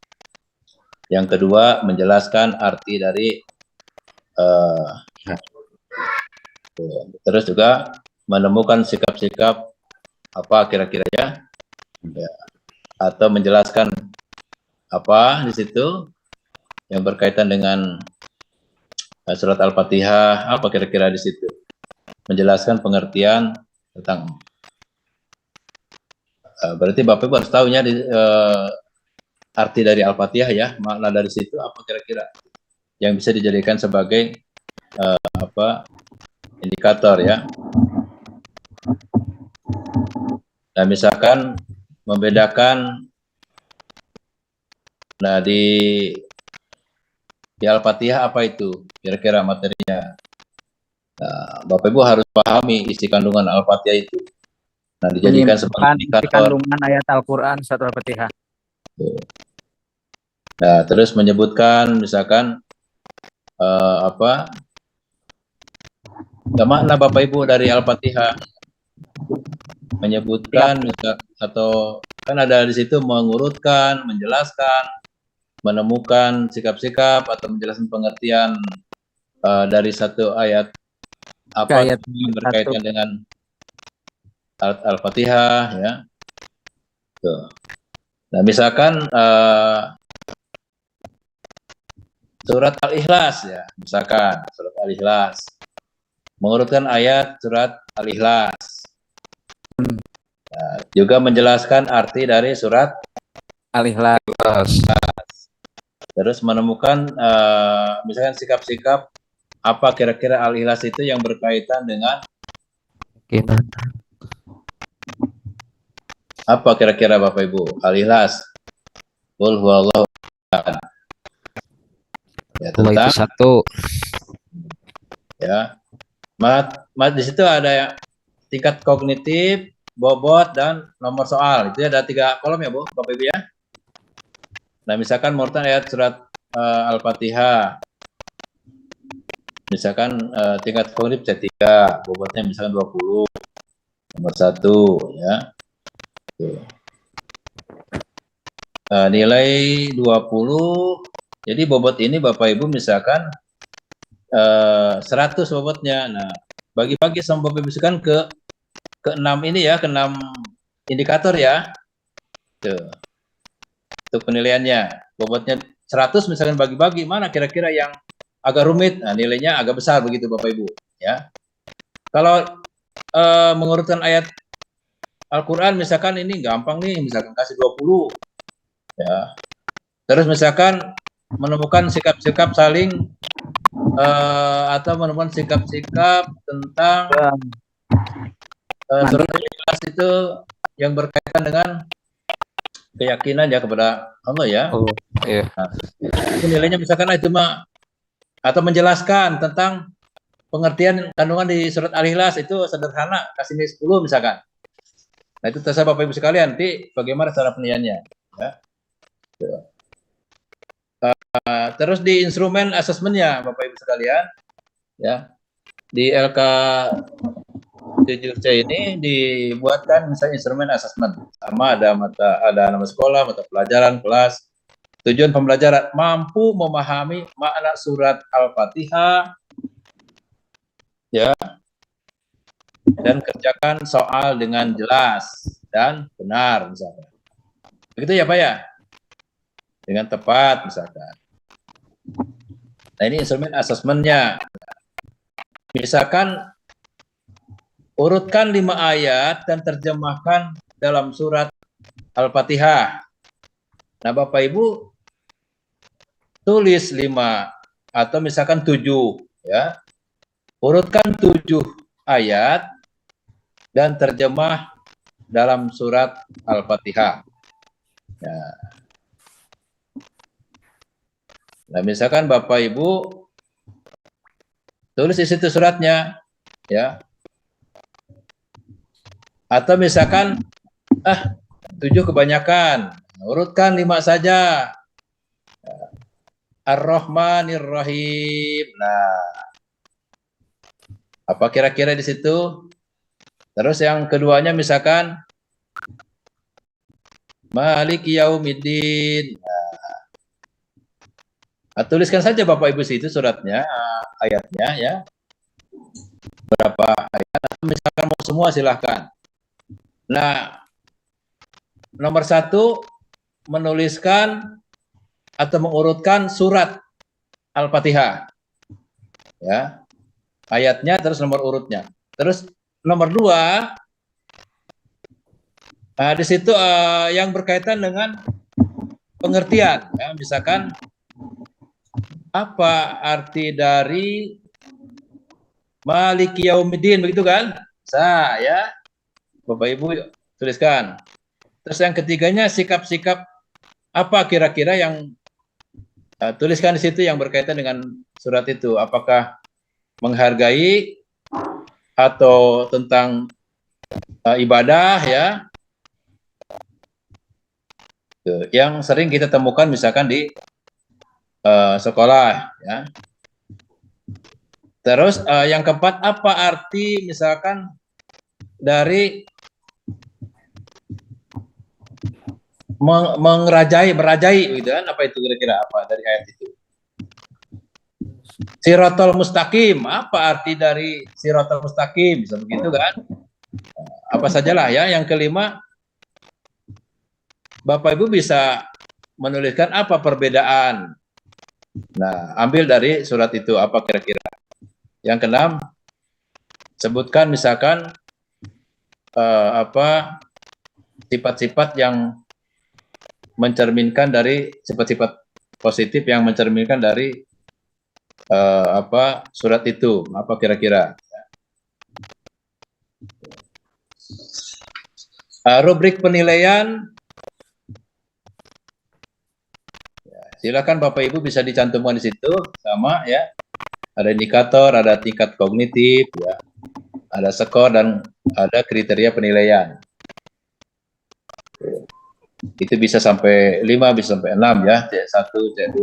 Yang kedua menjelaskan arti dari terus juga menemukan sikap-sikap apa kira-kira ya, atau menjelaskan apa di situ yang berkaitan dengan surat Al-Fatihah, apa kira-kira di situ. Menjelaskan pengertian tentang berarti Bapak Ibu harus tahunya arti dari Al-Fatihah ya, makna dari situ apa kira-kira yang bisa dijadikan sebagai indikator ya. Nah, misalkan membedakan di Al-Fatihah apa itu kira-kira materinya. Nah, Bapak Ibu harus pahami isi kandungan Al-Fatihah itu. Nah, dijadikan sebagai indikator. Isi kandungan ayat Al-Quran surat Al-Fatihah. Nah, terus menyebutkan misalkan makna Bapak Ibu dari Al-Fatihah, menyebutkan atau kan ada di situ mengurutkan, menjelaskan, menemukan sikap-sikap atau menjelaskan pengertian dari satu ayat apa yang berkaitan dengan Al-Fatihah ya. Tuh. Nah, misalkan surat Al-Ikhlas ya, misalkan surat Al-Ikhlas, mengurutkan ayat surat Al-Ikhlas. Nah, juga menjelaskan arti dari surat Al-Ikhlas. Terus menemukan misalkan sikap-sikap apa kira-kira Al-Ikhlas itu yang berkaitan dengan apa kira-kira Bapak Ibu Al-Ikhlas. Qul huwallahu ahad. Ya, tentang itu satu. Ya. Di situ ada tingkat kognitif, bobot dan nomor soal. Itu ada 3 kolom ya, Bu, Bapak Ibu ya. Nah, misalkan mengurutkan ayat surat Al-Fatihah. Misalkan tingkat kognitif C3, bobotnya misalkan 20, nomor 1 ya. Nilai 20. Jadi bobot ini Bapak Ibu misalkan 100 bobotnya. Nah, bagi-bagi sama Bapak Ibu misalkan ke 6 ini ya, ke 6 indikator ya. Tuh. Untuk penilaiannya. Bobotnya 100 misalkan bagi-bagi, mana kira-kira yang agak rumit, nah nilainya agak besar begitu Bapak Ibu ya. Kalau mengurutkan ayat Al-Quran misalkan ini gampang nih, misalkan kasih 20, Ya. Terus misalkan menemukan sikap-sikap saling atau menemukan sikap-sikap tentang surat Al-Ikhlas itu yang berkaitan dengan keyakinan ya kepada Allah ya. Oh, iya. Nah, itu nilainya misalkan itu mah atau menjelaskan tentang pengertian kandungan di surat Al-Ikhlas itu sederhana, kasih nilai 10 misalkan. Nah itu terserah Bapak Ibu sekalian, nanti bagaimana cara penilaiannya. Ya. Terus di instrumen asesmennya Bapak Ibu sekalian, ya di LK 7C ini dibuatkan misalnya instrumen asesmen, sama ada nama sekolah, mata pelajaran, kelas, tujuan pembelajaran, mampu memahami makna surat Al-Fatihah, ya, dan kerjakan soal dengan jelas dan benar misalkan. Begitu ya Pak ya? Dengan tepat misalkan. Nah ini instrumen asesmennya. Misalkan urutkan 5 ayat dan terjemahkan dalam surat Al-Fatihah. Nah Bapak Ibu tulis 5 atau misalkan 7 ya. Urutkan 7 ayat dan terjemah dalam surat Al-Fatihah. Ya. Nah, misalkan Bapak Ibu tulis di situ suratnya, ya. Atau misalkan 7 kebanyakan, urutkan 5 saja. Ar-Rahmanir Rahim. Nah, apa kira-kira di situ? Terus yang keduanya misalkan Maliki Yaumiddin. Nah, tuliskan saja Bapak Ibu situ suratnya, ayatnya ya. Berapa ayat, atau misalkan mau semua silahkan. Nah, nomor 1 menuliskan atau mengurutkan surat Al-Fatihah. Ya. Ayatnya terus nomor urutnya. Terus nomor 2 di situ yang berkaitan dengan pengertian ya, misalkan apa arti dari Maliki Yaumiddin, begitu kan? Ya. Bapak Ibu tuliskan. Terus yang ketiganya sikap-sikap apa kira-kira yang tuliskan di situ yang berkaitan dengan surat itu. Apakah menghargai atau tentang ibadah ya. Yang sering kita temukan misalkan di sekolah ya. Terus yang keempat, apa arti misalkan dari merajai gitu kan, apa itu kira-kira apa dari ayat itu? Siratal mustaqim, apa arti dari siratal mustaqim, bisa begitu kan? Apa sajalah ya. Yang kelima, Bapak Ibu bisa menuliskan apa perbedaan. Nah, ambil dari surat itu apa kira-kira. Yang keenam, sebutkan misalkan apa sifat-sifat yang mencerminkan dari sifat-sifat positif yang mencerminkan dari apa surat itu, apa kira-kira. Rubrik penilaian, silakan Bapak Ibu bisa dicantumkan di situ, sama ya. Ada indikator, ada tingkat kognitif, ya, ada skor dan ada kriteria penilaian. Itu bisa sampai 5, bisa sampai 6 ya, C1, C2,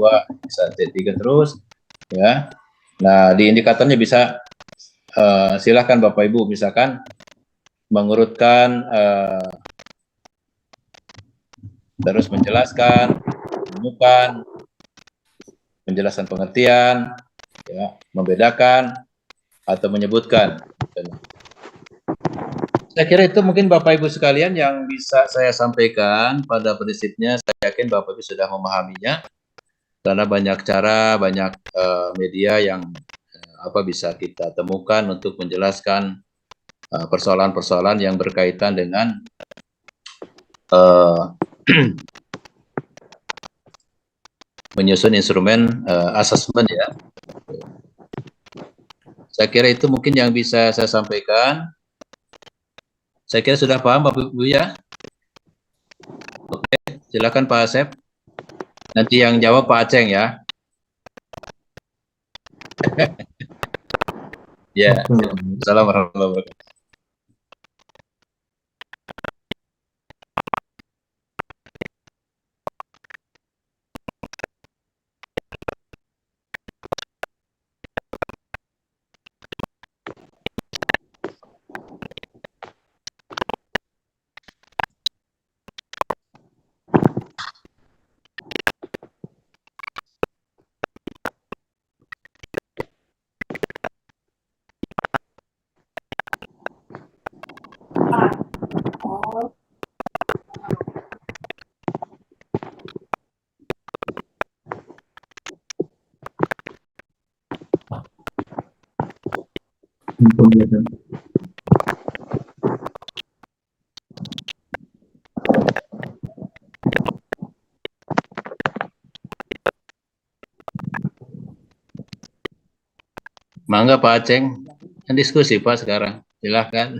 bisa C3 terus, ya. Nah di indikatornya bisa silakan Bapak Ibu misalkan mengurutkan terus menjelaskan, menemukan, menjelaskan pengertian, ya, membedakan atau menyebutkan. Saya kira itu mungkin Bapak Ibu sekalian yang bisa saya sampaikan. Pada prinsipnya saya yakin Bapak Ibu sudah memahaminya, karena banyak cara, banyak media yang bisa kita temukan untuk menjelaskan persoalan-persoalan yang berkaitan dengan menyusun instrumen asesmen ya. Saya kira itu mungkin yang bisa saya sampaikan. Saya kira sudah paham Bapak Ibu ya. Oke, silakan Pak Asep. Nanti yang jawab Pak Aceng ya. Ya, assalamualaikum warahmatullahi wabarakatuh. Mangga Pak Aceng, diskusi Pak sekarang, silahkan.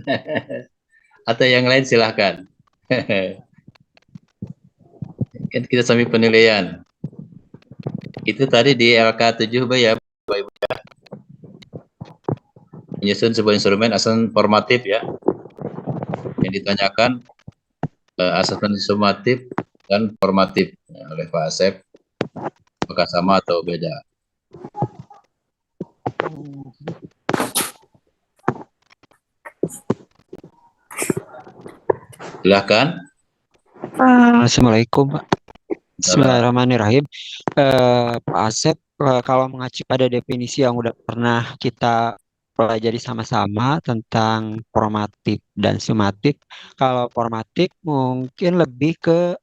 Atau yang lain silahkan. Kita sambil penilaian. Itu tadi di LK7 ya, Bapak Ibu ya. Menyusun sebuah instrumen asesmen formatif ya. Yang ditanyakan asesmen sumatif dan formatif ya, oleh Pak Asep. Apakah sama atau beda? Silahkan. Assalamualaikum Pak. Bismillahirrahmanirrahim. Pak Asep, kalau mengacu pada definisi yang udah pernah kita pelajari sama-sama tentang formatif dan sumatif, kalau formatif mungkin lebih ke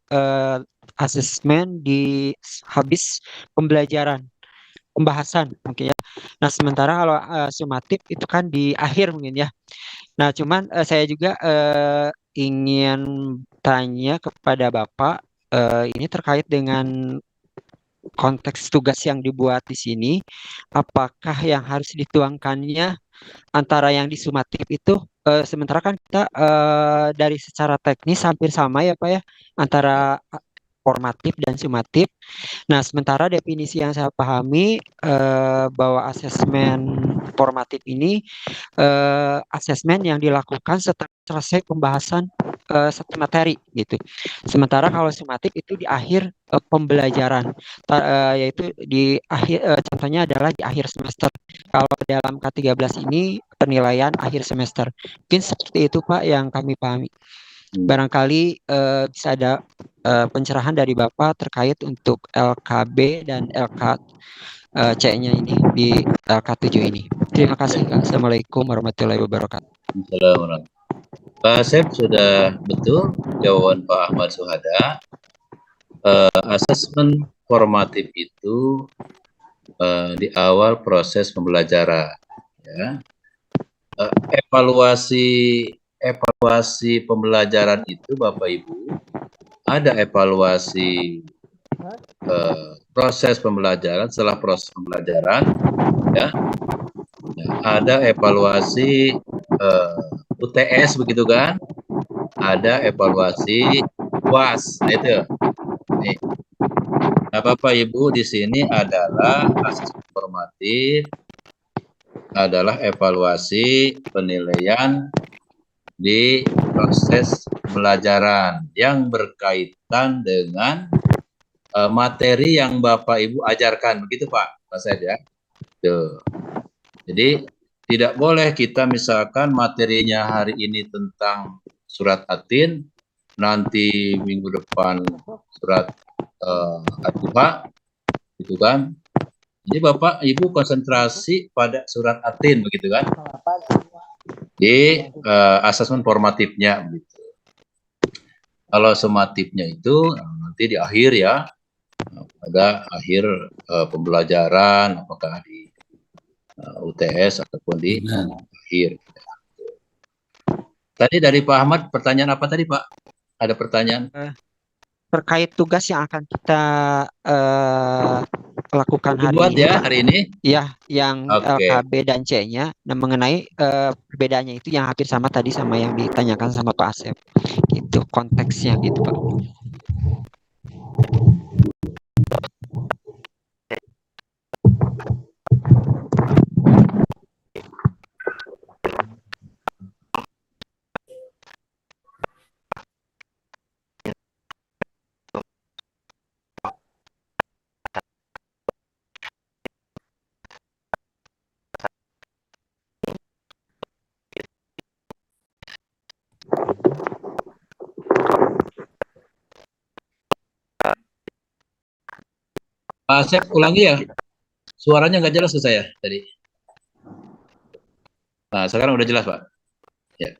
asesmen di habis pembelajaran, pembahasan mungkin ya. Nah, sementara kalau sumatif itu kan di akhir mungkin ya. Nah, cuman saya juga ingin tanya kepada Bapak ini terkait dengan konteks tugas yang dibuat di sini, apakah yang harus dituangkannya antara yang di sumatif itu sementara kan kita dari secara teknis hampir sama ya Pak ya antara formatif dan sumatif. Nah, sementara definisi yang saya pahami bahwa asesmen formatif ini asesmen yang dilakukan setelah selesai pembahasan satu materi gitu. Sementara kalau sumatif itu di akhir pembelajaran, yaitu di akhir contohnya adalah di akhir semester. Kalau dalam K13 ini penilaian akhir semester. Mungkin seperti itu Pak yang kami pahami. Barangkali bisa ada pencerahan dari Bapak terkait untuk LKB dan LKC-nya ini di LK7 ini. Terima kasih. Assalamualaikum warahmatullahi wabarakatuh. Assalamualaikum. Pak Asep sudah betul jawaban Pak Ahmad Suhada. Asesmen formatif itu di awal proses pembelajaran. Ya. Evaluasi pembelajaran itu Bapak Ibu, ada evaluasi proses pembelajaran setelah proses pembelajaran, ya. Ada evaluasi UTS begitu kan, ada evaluasi UAS, itu. Nih. Nah, Bapak Ibu di sini adalah asesmen formatif, adalah evaluasi penilaian di proses pembelajaran yang berkaitan dengan materi yang Bapak Ibu ajarkan, begitu Pak Asep ya. Tuh. Jadi tidak boleh kita misalkan materinya hari ini tentang surat Atin, nanti minggu depan surat At-Tuha, gitu kan. Jadi Bapak Ibu konsentrasi pada surat Atin begitu kan. Di asesmen formatifnya begitu. Kalau sumatifnya itu nanti di akhir ya. Pada akhir pembelajaran apakah di UTS ataupun di akhir. Tadi dari Pak Ahmad pertanyaan apa tadi Pak? Ada pertanyaan? terkait tugas yang akan kita lakukan hari Dibuat ini, ya Pak. hari ini. Ya, yang Oke. LKB dan C-nya. Nah, mengenai perbedaannya itu yang hampir sama tadi sama yang ditanyakan sama Pak Asep. Gitu konteksnya gitu, Pak. Pak Asep ulangi ya. Suaranya nggak jelas ke saya tadi. Nah, sekarang udah jelas, Pak. Ya.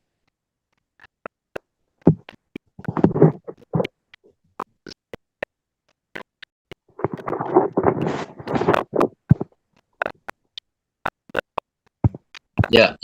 Ya.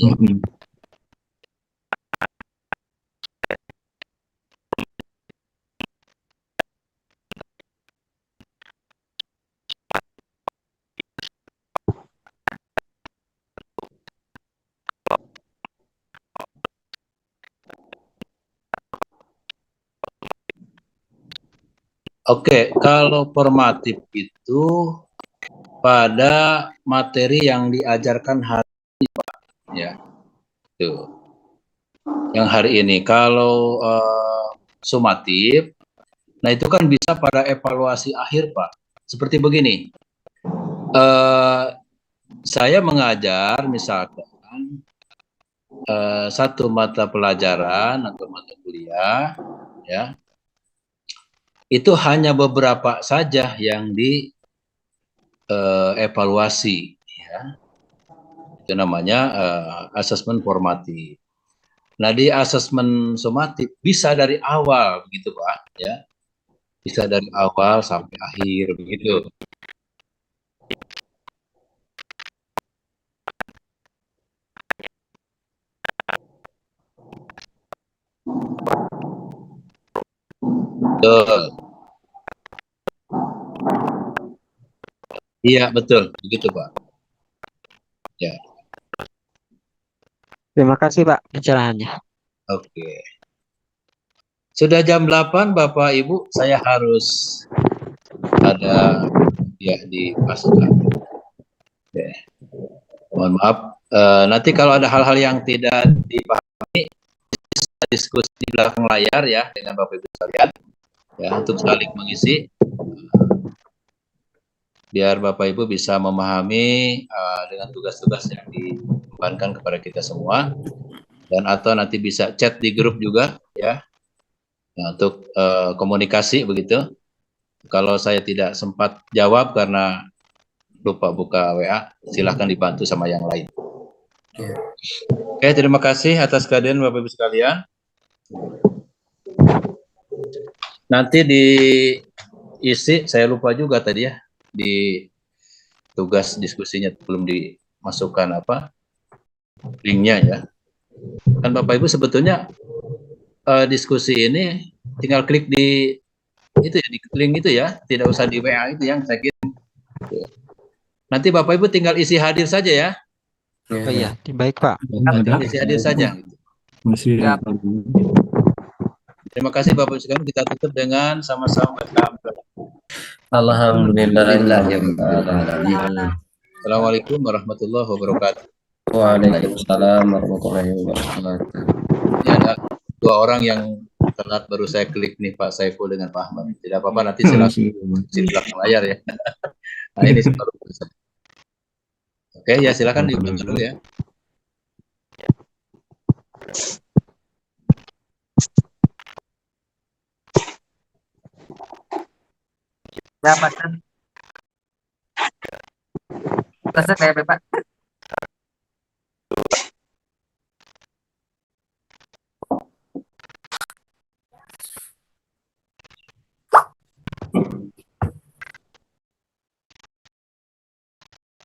Oke, kalau formatif itu pada materi yang diajarkan hari ini, Pak. Ya, tuh. Yang hari ini. Kalau sumatif, nah itu kan bisa pada evaluasi akhir, Pak. Seperti begini, saya mengajar misalkan satu mata pelajaran atau mata kuliah, ya, itu hanya beberapa saja yang di evaluasi, ya. Itu namanya asesmen formatif. Nah, di asesmen sumatif bisa dari awal begitu, Pak, ya. Bisa dari awal sampai akhir begitu. Betul. Iya, betul. Begitu, Pak. Ya. Terima kasih, Pak, pencerahannya. Oke. Sudah jam 8, Bapak Ibu, saya harus ada ya di pasukan. Oke. Mohon maaf. Nanti kalau ada hal-hal yang tidak dipahami, bisa diskusi di belakang layar ya dengan Bapak Ibu sekalian. Ya, untuk saling mengisi. Biar Bapak Ibu bisa memahami dengan tugas-tugas yang dibebankan kepada kita semua, dan atau nanti bisa chat di grup juga ya, nah, untuk komunikasi begitu. Kalau saya tidak sempat jawab karena lupa buka WA, silahkan dibantu sama yang lain. Oke, terima kasih atas kehadiran Bapak Ibu sekalian. Nanti diisi, saya lupa juga tadi ya, di tugas diskusinya belum dimasukkan apa linknya ya. Kan Bapak Ibu sebetulnya diskusi ini tinggal klik di itu ya, di link itu ya, tidak usah di WA itu yang saya kirim. Nanti Bapak Ibu tinggal isi hadir saja ya. Oh iya, baik, Pak. Isi hadir saja. Masih. Ya. Terima kasih Bapak Ibu sekalian, kita tutup dengan sama-sama Alhamdulillah. Assalamualaikum warahmatullahi wabarakatuh. Waalaikumsalam warahmatullahi wabarakatuh. Ya, ada dua orang yang telat baru saya klik nih, Pak Saiful dengan Pak Ahmad. Tidak apa-apa, nanti silakan di belakang layar ya. Nah, ini baru. Oke, ya silakan dibantu dulu ya. Ya, Pak. Terus saya, Pak.